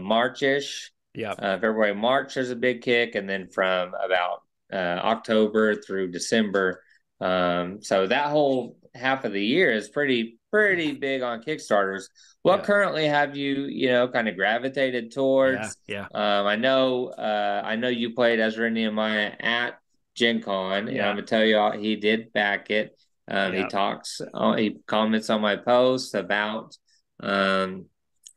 March-ish. Yeah. February, March, there's a big kick, and then from about October through December. So that whole half of the year is pretty big on Kickstarters. What Yeah. currently have you kind of gravitated Yeah. towards? Yeah. I know you played Ezra Nehemiah at Gen Con, and I'm Yeah. gonna tell you all, he did back it. Yeah. He comments on my post about um,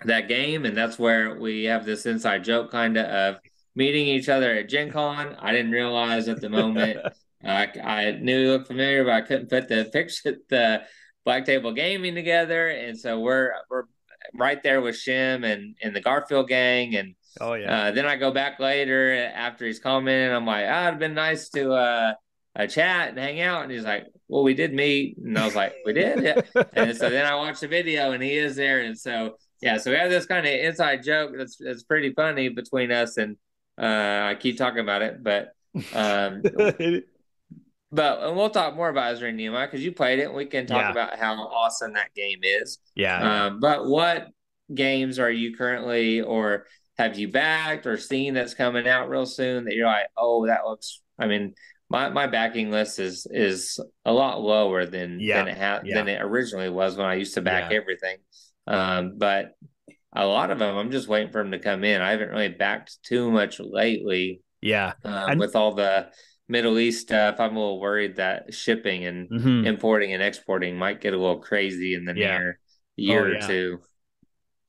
that game, and that's where we have this inside joke kind of meeting each other at Gen Con. I didn't realize at the moment. I knew he looked familiar, but I couldn't put the picture, the Black Table Gaming together, and so we're right there with Shim and the Garfield gang, and Oh yeah. then I go back later after he's commenting. I'm like, it'd been nice to chat and hang out, and he's like, well, we did meet, and I was like, we did, yeah. And so then I watched the video, and he is there, and so yeah, so we have this kind of inside joke that's pretty funny between us, and I keep talking about it, but um, and we'll talk more about Ezra and Nehemiah because you played it, and we can talk Yeah. about how awesome that game is. Yeah. Yeah. But what games are you currently, or have you backed or seen that's coming out real soon that you're like, oh, that looks? I mean, my backing list is a lot lower than Yeah. than Yeah. it originally was when I used to back Yeah. everything. But a lot of them, I'm just waiting for them to come in. I haven't really backed too much lately. Yeah. And With all the Middle East stuff, I'm a little worried that shipping and mhm. importing and exporting might get a little crazy in the Yeah. near Oh year or yeah. two.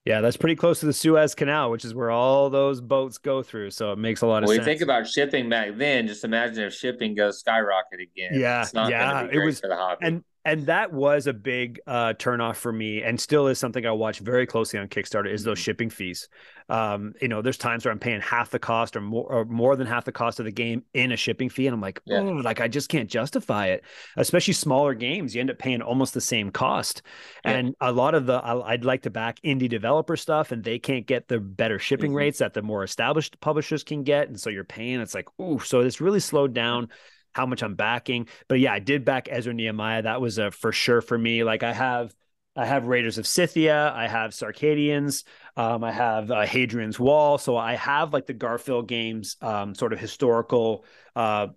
Yeah, that's pretty close to the Suez Canal, which is where all those boats go through. So it makes a lot of When we think sense. about shipping back then, just imagine if shipping goes skyrocket again. Yeah, It's not going to yeah, be it great was, for the hobby. and that was a big turnoff for me, and still is something I watch very closely on Kickstarter is those Mhm. shipping fees. There's times where I'm paying half the cost or more than half the cost of the game in a shipping fee, and I'm like, oh, Yeah. like I just can't justify it. Especially smaller games, you end up paying almost the same cost. Yeah. And a lot of I'd like to back indie developer stuff, and they can't get the better shipping Mhm. rates that the more established publishers can get, and so you're paying. It's like, ooh, so it's really slowed down how much I'm backing. But yeah, I did back Ezra Nehemiah. That was a for sure for me. Like I have Raiders of Scythia, I have Sarcadians, I have Hadrian's Wall. So I have like the Garfield games, sort of historical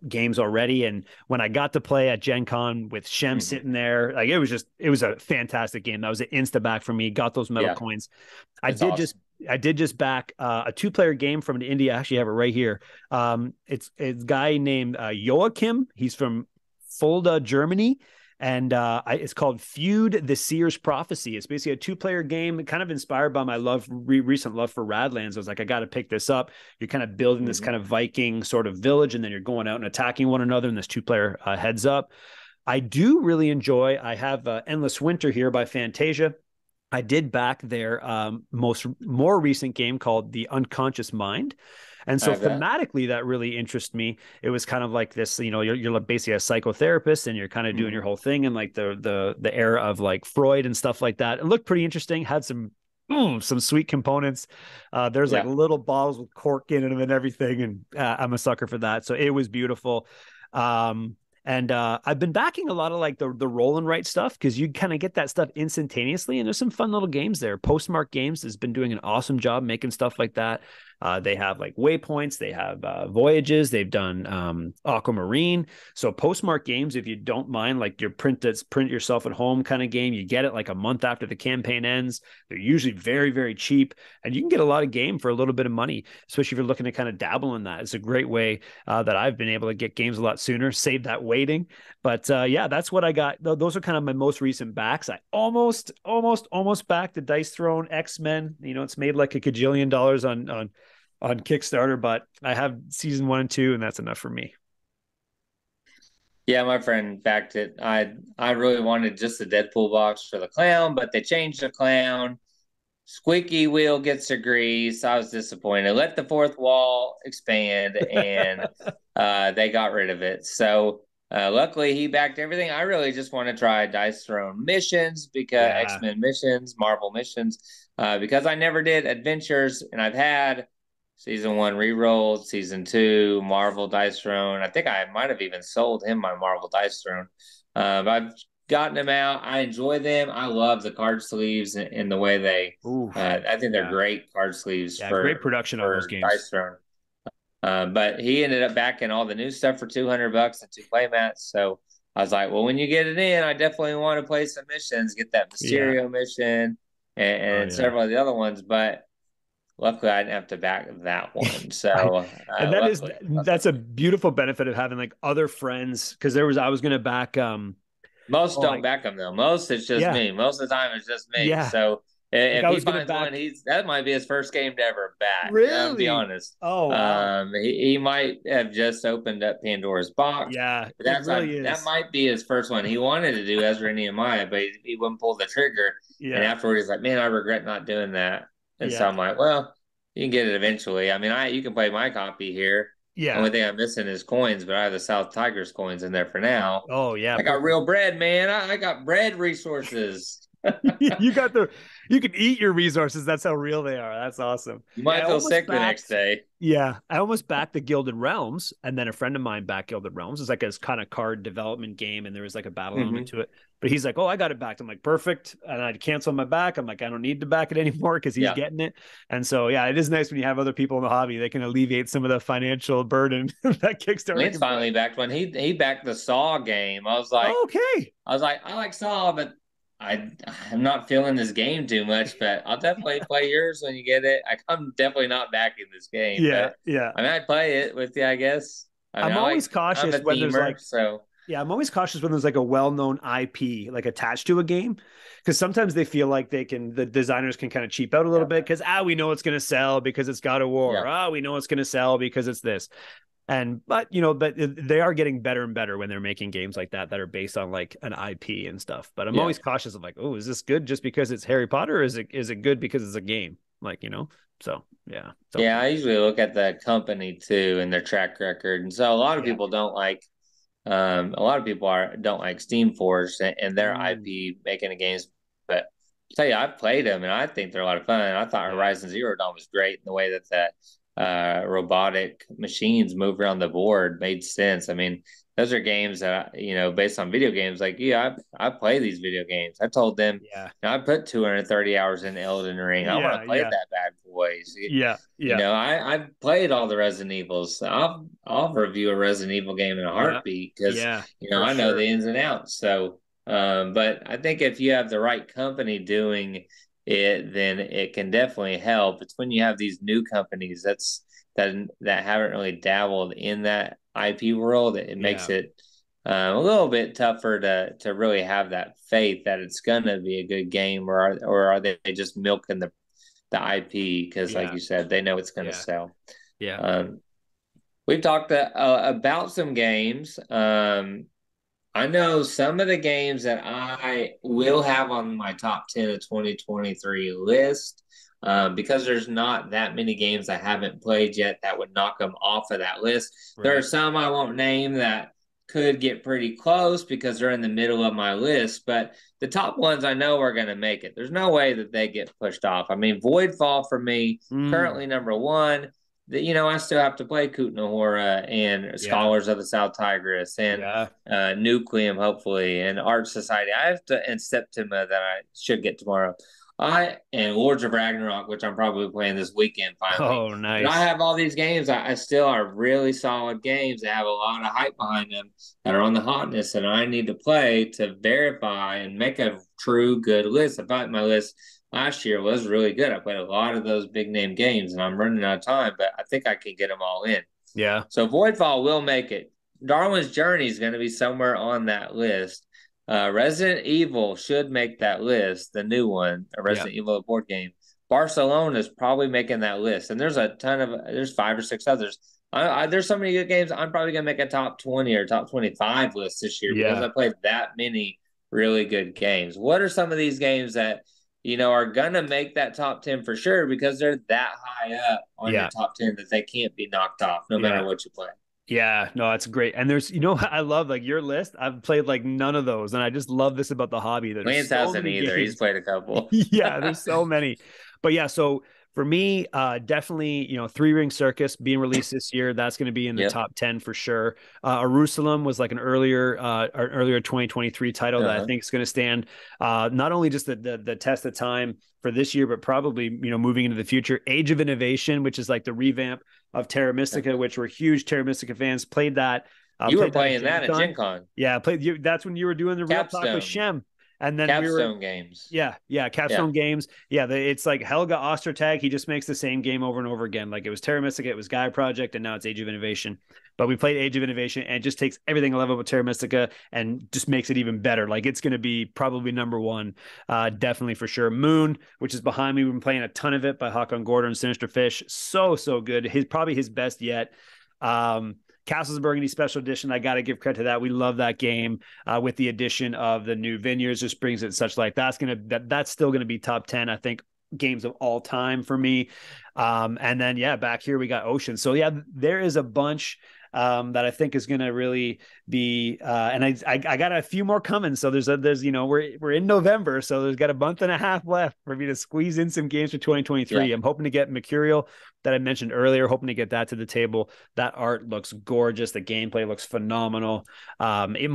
games already. And when I got to play at Gen Con with Shem Mhm. sitting there, like it was a fantastic game. That was an insta back for me. Got those metal Yeah. coins. I It's did just awesome. I did just back a two-player game from India. I actually have it right here. It's a guy named Joachim. He's from Fulda, Germany, and it's called Feud: The Seer's Prophecy. It's basically a two-player game, kind of inspired by my recent love for Radlands. I was like, I got to pick this up. You're kind of building this Mhm. kind of Viking sort of village, and then you're going out and attacking one another in this two-player heads up. I do really enjoy. I have Endless Winter here by Fantasia. I did back their more recent game called The Unconscious Mind. And so I bet. thematically, that really interests me. It was kind of like this, you're basically a psychotherapist and you're kind of doing your Mhm. whole thing and like the era of like Freud and stuff like that. It looked pretty interesting, had some sweet components. There's like Yeah. little bottles with cork in them and everything. And I'm a sucker for that. So it was beautiful. Um, and I've been backing a lot of like the roll and write stuff because you kind of get that stuff instantaneously. And there's some fun little games there. Postmark Games has been doing an awesome job making stuff like that. They have like waypoints, they have voyages, they've done aquamarine. So Postmark Games, if you don't mind, like your print yourself at home kind of game, you get it like a month after the campaign ends. They're usually very, very cheap, and you can get a lot of game for a little bit of money, especially if you're looking to kind of dabble in that. It's a great way that I've been able to get games a lot sooner, save that waiting. But yeah, that's what I got. Those are kind of my most recent backs. I almost backed the Dice Throne X-Men. It's made like a cajillion dollars on Kickstarter, but I have season 1 and 2, and that's enough for me. Yeah, my friend backed it. I really wanted just the Deadpool box for the clown, but they changed the clown. Squeaky wheel gets the grease. I was disappointed. Let the fourth wall expand, and they got rid of it. So luckily, he backed everything. I really just want to try Dice Throne missions because Yeah. X-Men missions, Marvel missions, because I never did adventures, and I've had season 1 rerolled, season 2 Marvel Dice Throne. I think I might have even sold him my Marvel Dice Throne. But I've gotten them out. I enjoy them. I love the card sleeves and the way they. Ooh. I think they're Yeah. great card sleeves Yeah. Great for production on those games. Dice Throne. But he ended up backing all the new stuff for $200 and 2 playmats. So I was like, well, when you get it in, I definitely want to play some missions, get that Yeah. Mysterio mission Oh and yeah. several of the other ones. But luckily, I didn't have to back that one. I, So and that's a beautiful benefit of having like other friends because I was gonna back most oh don't like back them though. Most it's just yeah, me. Most of the time it's just me. yeah. So Like if I he was gonna finds one, back he's that might be his first game to ever back. I'll be really. honest. Oh wow. He might have just opened up Pandora's box. Yeah, But it that's like really that is. might be his first one. He wanted to do Ezra and Nehemiah, but he wouldn't pull the trigger. And Yeah, afterwards, he's like, "Man, I regret not doing that." And so yeah, I'm like, "Well, you can get it eventually. I mean, you can play my copy here. yeah. Only thing I'm missing is coins, but I have the South Tigers coins in there for now. Oh yeah, I got perfect. real bread, man. I got bread resources. You got you can eat your resources. That's how real they are. That's awesome. You Yeah, I might feel almost sick the next backed. day. Yeah, I almost backed the Gilded Realms, and then a friend of mine backed Gilded Realms. It's like a kind of card development game, and there was like a battle element Hmm. to it. But he's like, "Oh, I got it backed." I'm like, "Perfect," and I'd cancel my back. I'm like, "I don't need to back it anymore because he's Yeah. getting it." And so, yeah, it is nice when you have other people in the hobby. They can alleviate some of the financial burden that Kickstarter Lance can put. finally backed one. He backed the Saw game. Okay. I like Saw, but I'm not feeling this game too much. But I'll definitely play yours when you get it. I'm definitely not backing this game, Yeah, but yeah. I mean I'd play it with you, I guess. I mean I'm always I'm a cautious when there's themer, like so Yeah, I'm always cautious when there's like a well-known IP like attached to a game because sometimes they feel like the designers can kind of cheap out a little yeah, bit because we know it's going to sell because it's God of War. yeah, We know it's going to sell because it's this. But they are getting better and better when they're making games like that are based on like an IP and stuff. But I'm yeah. always cautious of like, oh, is this good just because it's Harry Potter? Or is it good because it's a game? So yeah. So Yeah, I usually look at the company too and their track record. And so a lot of yeah. people don't like a lot of people don't like Steam Force and their Mm, IP making the games. But I'll tell you, I've played them and I think they're a lot of fun. I thought yeah. Horizon Zero Dawn was great in the way that the robotic machines move around the board made sense. I mean, those are games that based on video games. Like, yeah, I play these video games. I told them, Yeah. I put 230 hours in Elden Ring. I want Yeah. to play Yeah. that bad boys. Yeah. Yeah. I've played all the Resident Evils. So I'll review a Resident Evil game in a Yeah. heartbeat because Yeah. For I know the sure. ins and outs. So, but I think if you have the right company doing it, then it can definitely help. It's when you have these new companies that haven't really dabbled in that IP world, it makes Yeah. it a little bit tougher to really have that faith that it's gonna be a good game, or are they just milking the IP because, like Yeah. you said, they know it's going to Yeah. sell. Yeah. Um, we've talked about some games. I know some of the games that I will have on my top 10 of 2023 list, because there's not that many games I haven't played yet that would knock them off of that list. There are Right. some I won't name that could get pretty close because they're in the middle of my list, but the top ones I know are going to make it. There's no way that they get pushed off. I mean, Voidfall for me, Mm, currently number one. I still have to play Kutnahora and yeah. Scholars of the South Tigris and Yeah. Nucleum, hopefully, and Art Society. I have to, and Septima that I should get tomorrow. I and Lords of Ragnarok, which I'm probably playing this weekend finally. Oh, But I nice. have all these games. I still are really solid games that have a lot of hype behind them that are on the hotness, and I need to play to verify and make a true good list. I thought my list last year was really good. I played a lot of those big name games, and I'm running out of time, but I think I can get them all in. Yeah. So Voidfall will make it. Darwin's Journey is going to be somewhere on that list. Resident Evil should make that list, the new one, a Yeah. Resident Evil board game. Barcelona is probably making that list, and there's five or six others. There's so many good games. I'm probably gonna make a top 20 or top 25 list this year because Yeah. I played that many really good games. What are some of these games that are gonna make that top 10 for sure because they're that high up on your Yeah. top 10 that they can't be knocked off no matter Yeah. what you play? Yeah, no, that's great. And there's, I love like your list. I've played like none of those, and I just love this about the hobby. There's Lance so hasn't many either. He's games. played a couple. Yeah, there's so many. But yeah, so for me, definitely, Three Ring Circus being released this year, that's going to be in the Yep. top 10 for sure. Jerusalem was like an earlier 2023 title that I Uh-huh. think is going to stand not only just the test of time for this year, but probably, moving into the future. Age of Innovation, which is like the revamp of Terra Mystica, Uh-huh. which we're huge Terra Mystica fans, You were played that at playing Gen that at Con. Gen Con. Yeah, played you. That's when you were doing the real talk with Capstone. Shem. And then we were Capstone games. yeah, Yeah. Capstone Games. Yeah, it's like Helga Ostertag. He just makes the same game over and over again. Like it was Terra Mystica, it was Gaia Project, and now it's Age of Innovation. But we played Age of Innovation and it just takes everything I love about Terra Mystica and just makes it even better. Like it's going to be probably number one, definitely for sure. Moon, which is behind me, we've been playing a ton of it by Hakon Gordon and Sinister Fish. So good. Probably his best yet. Castles of Burgundy Special Edition. I got to give credit to that. We love that game with the addition of the new vineyards. Just brings it such like that's still gonna be top 10. I think games of all time for me. And then yeah, back here we got Ocean. So yeah, there is a bunch that I think is going to really be. And I got a few more coming. So there's we're in November, so there's got a month and a half left for me to squeeze in some games for Yeah. 2023. I'm hoping to get Mercurial that I mentioned earlier. Hoping to get that to the table. That art looks gorgeous. The gameplay looks phenomenal. It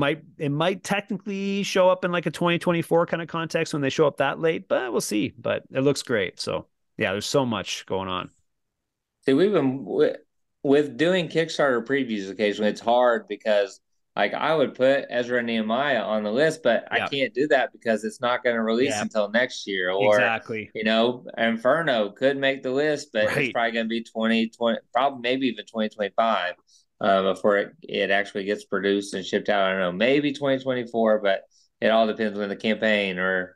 might technically show up in like a 2024 kind of context when they show up that late, but we'll see. But it looks great. So yeah, there's so much going on. See, we've been with doing Kickstarter previews occasionally. It's hard because, like, I would put Ezra and Nehemiah on the list, but I Yeah, can't do that because it's not going to release yeah, until next year. Or, exactly. Inferno could make the list, but it's Right. probably going to be 2020, probably maybe even 2025 before it actually gets produced and shipped out. I don't know, maybe 2024, but it all depends on the campaign or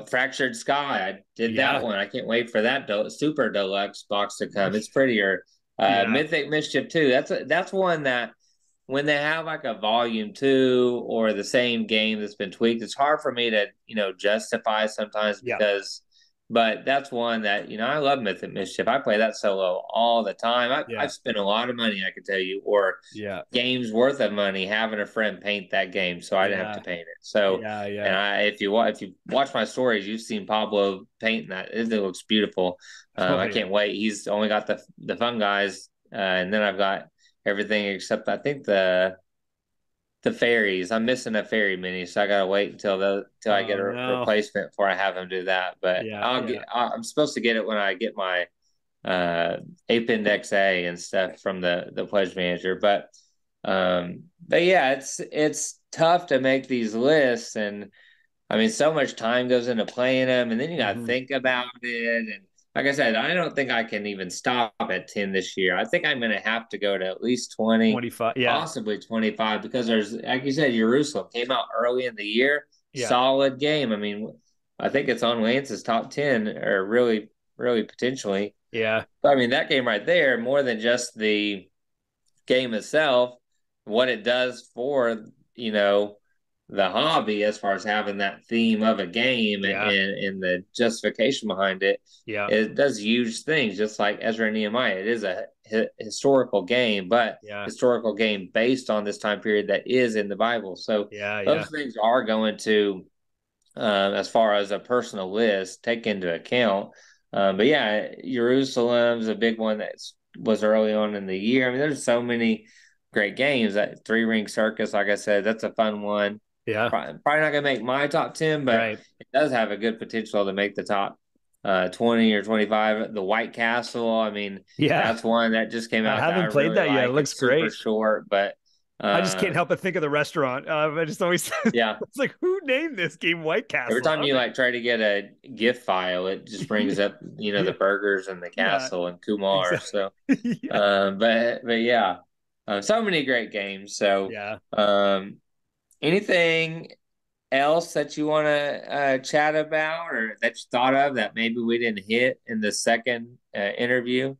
Fractured Sky. I did that Yeah. one. I can't wait for that super deluxe box to come. It's prettier. Yeah. Mythic Mischief too. That's one that when they have like a volume two or the same game that's been tweaked, it's hard for me to justify sometimes Yeah. because. But that's one that I love Mythic Mischief. I play that solo all the time. Yeah. I've spent a lot of money, I can tell you, or Yeah. games worth of money having a friend paint that game, so I didn't have to Yeah. paint it. So, Yeah. and Yeah. if you watch my stories, you've seen Pablo painting that. It looks beautiful. Oh I yeah. can't wait. He's only got the fun guys, and then I've got everything except I think the fairies. I'm missing a fairy mini, so I gotta wait till I get Oh a no. replacement before I have him do that. But Yeah. Yeah. I'm supposed to get it when I get my Ape Index A and stuff from the pledge manager. But yeah, it's tough to make these lists, and I mean, so much time goes into playing them, and then you got to Hmm. think about it. And like I said, I don't think I can even stop at 10 this year. I think I'm going to have to go to at least 20, 25. Yeah. possibly 25, because there's, like you said, Jerusalem came out early in the year. Yeah. Solid game. I mean, I think it's on Lance's top 10, or really, really potentially. Yeah. I mean, that game right there, more than just the game itself, what it does for, you know, the hobby as far as having that theme of a game Yeah. and the justification behind it. Yeah. It does huge things, just like Ezra and Nehemiah. It is a historical game, but Yeah. historical game based on this time period that is in the Bible. So Yeah. Yeah. those things are going to, as far as a personal list, take into account. But yeah, Jerusalem's a big one that was early on in the year. I mean, there's so many great games. That Three Ring Circus, like I said, that's a fun one. Yeah. Probably not gonna make my top 10, but Right. it does have a good potential to make the top 20 or 25. The White Castle, I mean, Yeah. that's one that just came I out that I haven't played really that yet. It like. looks It's super great. short, but I just can't uh, help but think of the restaurant. I just always yeah. it's like, who named this game White Every Castle? time How you did like try to get a GIF file, it just brings yeah, up, the yeah, burgers and the yeah, castle and Kumar. exactly. So, Yeah, but yeah, so many great games. So, yeah. anything else that you want to chat about or that you thought of that maybe we didn't hit in the second interview?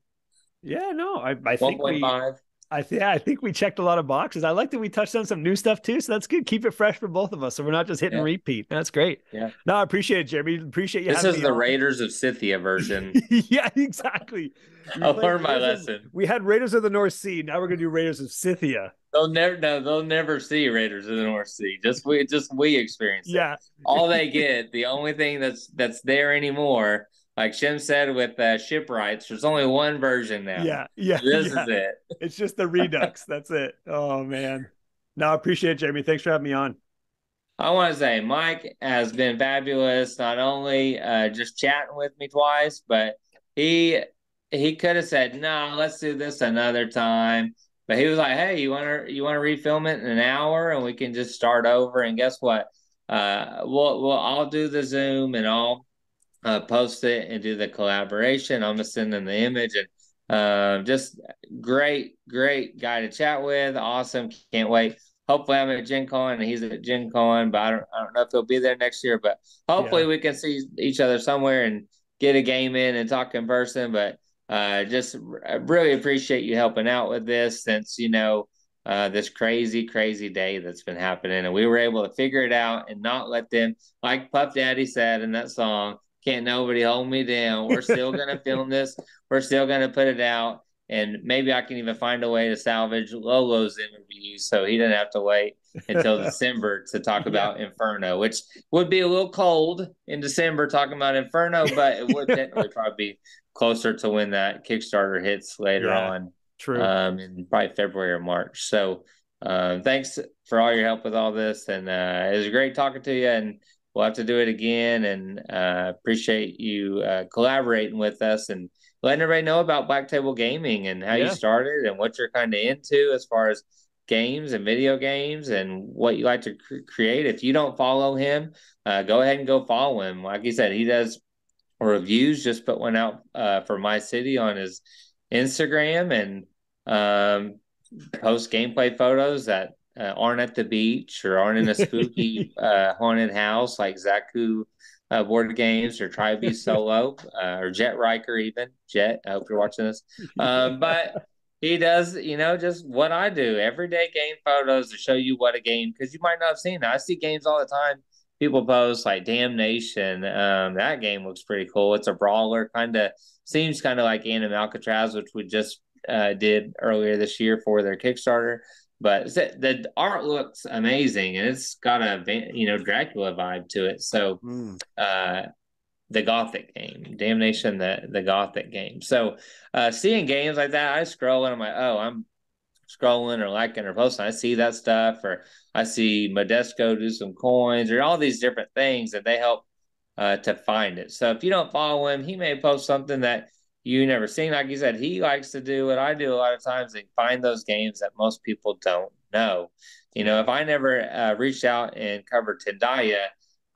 Yeah, no, I think we 1.5. I think we checked a lot of boxes. I like that we touched on some new stuff too, so that's good. Keep it fresh for both of us, so we're not just hitting Yeah, repeat. That's great. yeah. No, I appreciate it, Jeremy. Appreciate you This having is me the on. Raiders of Scythia version. Yeah, exactly. We I played learned my Raiders of lesson. we had Raiders of the North Sea. Now we're gonna do Raiders of Scythia. They'll never no, they'll never see Raiders of the North Sea. Just we experience it. Yeah. All they get, the only thing that's there anymore, like Shem said with shipwrights, there's only one version now. Yeah, yeah, This yeah. is it. It's just the Redux. That's it. Oh man. No, I appreciate it, Jeremy. Thanks for having me on. I want to say Mike has been fabulous, not only just chatting with me twice, but he he could have said, no, let's do this another time. But he was like, hey, you wanna refilm it in an hour and we can just start over. And guess what? I'll do the Zoom and I'll post it and do the collaboration. I'm gonna send them the image and just great guy to chat with. Awesome, can't wait. Hopefully, I'm at Gen Con and he's at Gen Con, but I don't know if he'll be there next year. But hopefully, Yeah. we can see each other somewhere and get a game in and talk in person. But just really appreciate you helping out with this since this crazy day that's been happening, and we were able to figure it out and not let them, like Puff Daddy said in that song, can't nobody hold me down. We're still gonna film this. We're still gonna put it out, and maybe I can even find a way to salvage Lolo's interview so he didn't have to wait until December to talk Yeah. about Inferno, which would be a little cold in December talking about Inferno, but it would technically probably be closer to when that Kickstarter hits later Yeah. on, True. in probably February or March. So thanks for all your help with all this, and it was great talking to you. And we'll have to do it again. And appreciate you collaborating with us and letting everybody know about Black Table Gaming and how you Yeah. started and what you're kind of into as far as games and video games and what you like to create. If you don't follow him, go ahead and go follow him. Like you said, he does reviews. Just put one out for my city on his Instagram and post gameplay photos that aren't at the beach or aren't in a spooky haunted house like Zaku board games or Try Be Solo or Jet Riker even. Jet, I hope you're watching this. Yeah. But he does, just what I do. Everyday game photos to show you what a game, because you might not have seen it. I see games all the time. People post like Damnation. That game looks pretty cool. It's a brawler, seems kind of like Animal Alcatraz, which we just did earlier this year for their Kickstarter. But the art looks amazing, and it's got a Dracula vibe to it. So, Mm. the Gothic game, Damnation, the Gothic game. So, seeing games like that, I scroll and I'm like, oh, I'm scrolling or liking or posting. I see that stuff, or I see Modesto do some coins, or all these different things that they help to find it. So if you don't follow him, he may post something that you never seen. Like you said, he likes to do what I do a lot of times and find those games that most people don't know. Yeah. If I never reached out and covered Tendaya,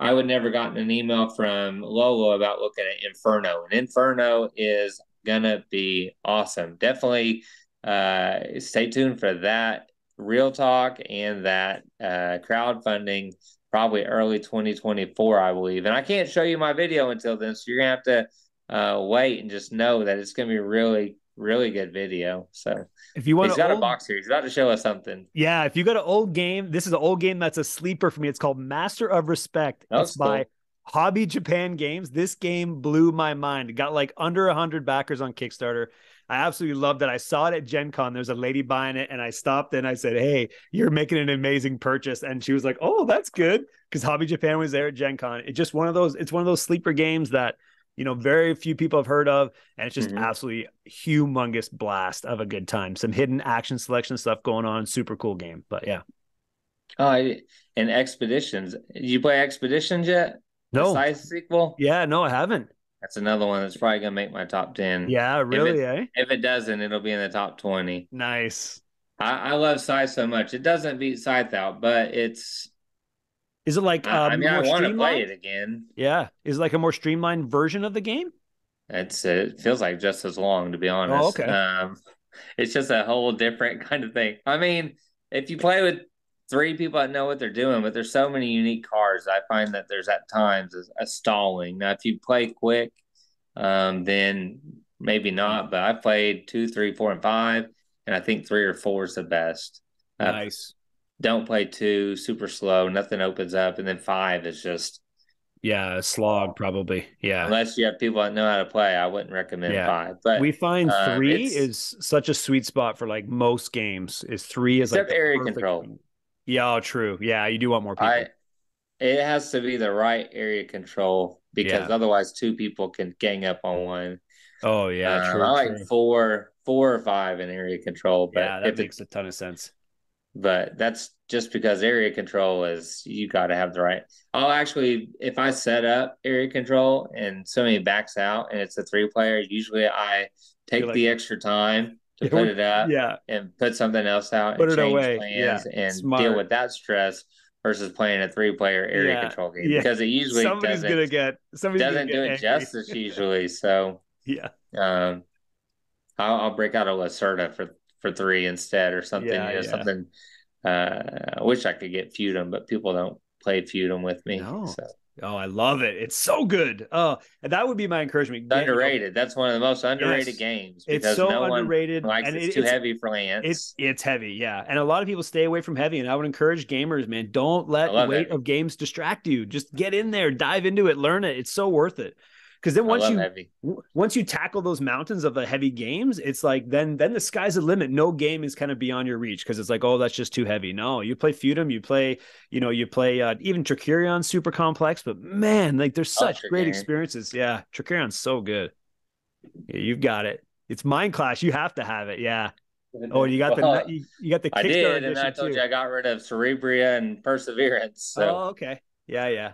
I would never gotten an email from Lolo about looking at Inferno. And Inferno is gonna be awesome. Definitely stay tuned for that real talk and that crowdfunding probably early 2024, I believe. And I can't show you my video until then, so you're gonna have to wait and just know that it's gonna be really, really good video. So If you want he's an got a old, box here. He's about to show us something. yeah, if you got an old game, this is an old game that's a sleeper for me. It's called Master of Respect. That It's was by cool. Hobby Japan Games. This game blew my mind. It got like under 100 backers on Kickstarter. I absolutely loved it. I saw it at Gen Con. There's a lady buying it, and I stopped and I said, "Hey, you're making an amazing purchase." And she was like, "Oh, that's good," because Hobby Japan was there at Gen Con. It's just one of those. It's one of those sleeper games that very few people have heard of, and it's just Hmm. absolutely humongous blast of a good time. Some hidden action selection stuff going on. Super cool game. But yeah, Oh, and Expeditions. Did you play Expeditions yet? The no, Scythe sequel? yeah, no, I haven't. That's another one that's probably gonna make my top 10. Yeah, If really, it eh? if it doesn't, it'll be in the top 20. Nice. I love Scythe so much. It doesn't beat Scythe out, but it's Is it like I mean I more want to play streamlined? it again. Yeah, is it like a more streamlined version of the game? It feels like just as long, to be Oh, honest. okay. It's just a whole different kind of thing. I mean, if you play with three people that know what they're doing, but there's so many unique cards, I find that there's at times a stalling. Now, if you play quick, then maybe not. But I played two, three, four, and five, and I think three or four is the best. Uh, Nice. don't play two, super slow, nothing opens up, and then five is just Yeah, slog probably. Yeah. unless you have people that know how to play, I wouldn't recommend Yeah. five. But We find three it's is such a sweet spot for like most games. Is three is like except the area perfect. control. Yeah, oh, true. Yeah, you do want more I people. It has to be the right area control because Yeah. otherwise two people can gang up on one. Oh, yeah, I true, like true. four or five in area control, but Yeah, that if it makes a ton of sense. but that's just because area control is you got to have the right. I'll actually, if I set up area control and somebody backs out and it's a three player, usually I You're take like, the extra time to yeah, put it up yeah, and put something else out put and it change away. Yeah, plans and deal smart. with that stress versus playing a three player area Yeah, control game yeah. because it usually Somebody's gonna doesn't get do it angry. justice usually. So Yeah, um, I'll break out a Lacerda for three instead or something. yeah, yeah. Something. I wish I could get Feudum, but people don't play Feudum with me. No. So Oh, I love it. It's so good. Oh, and that would be my encouragement. it's underrated. That's one of the most underrated Yes, games it's because so no one underrated, likes and it's too heavy for it's Lance. it's heavy. Yeah, and a lot of people stay away from heavy. And I would encourage gamers, man, don't I let love weight heavy. of games distract you. Just get in there, dive into it, learn it. It's so worth it. Because then I love heavy. once you tackle those mountains of the heavy games, it's like then the sky's the limit. No game is kind of beyond your reach because it's like, oh, that's just too heavy. No, you play Feudum, you play even Trickerion, super complex, but man, like there's I love such Trick great Aaron. experiences. Yeah, Trickerion's so good. Yeah, you've got it. It's Mind Clash. You have to have it. Yeah. Oh, you got Well, you got the I Kickstarter did, and then I edition told you too. I got rid of Cerebria and Perseverance, so Oh, okay. Yeah, yeah.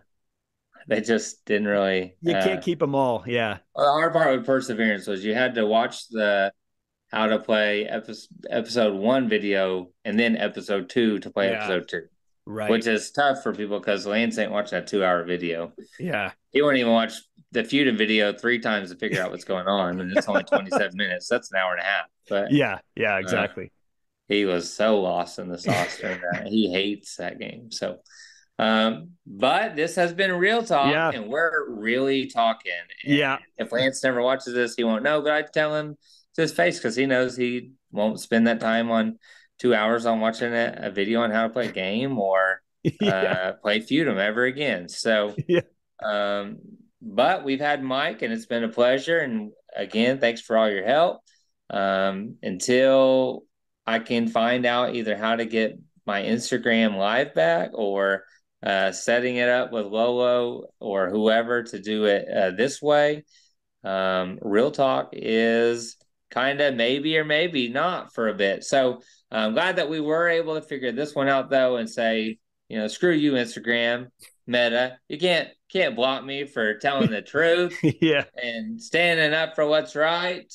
they just didn't really. You can't keep them all. Yeah. Well, the hard part with Perseverance was you had to watch the how to play episode one video and then episode two to play Yeah. episode two, Right. which is tough for people because Lance ain't watching a 2 hour video. Yeah. He won't even watch the Feudum video three times to figure out what's going on, and it's only 27 minutes. That's an hour and a half. But Yeah. Yeah. uh, Exactly. he was so lost in the sauce during that. He hates that game. So, but this has been Real Talk, Yeah. and we're really talking. And Yeah. if Lance never watches this, he won't know. But I tell him to his face because he knows he won't spend that time on 2 hours on watching a video on how to play a game or Yeah. play Feudum ever again. So, Yeah. um, but we've had Mike, and it's been a pleasure. And again, thanks for all your help. Until I can find out either how to get my Instagram live back or setting it up with Lolo or whoever to do it this way. Real Talk is kind of maybe or maybe not for a bit. So I'm glad that we were able to figure this one out though and say, screw you, Instagram, Meta. You can't block me for telling the truth Yeah. and standing up for what's right.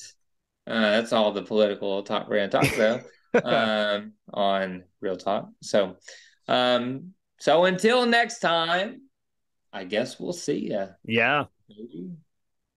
That's all the political talk we're gonna talk though on Real Talk. So until next time, I guess we'll see ya. Yeah. Maybe.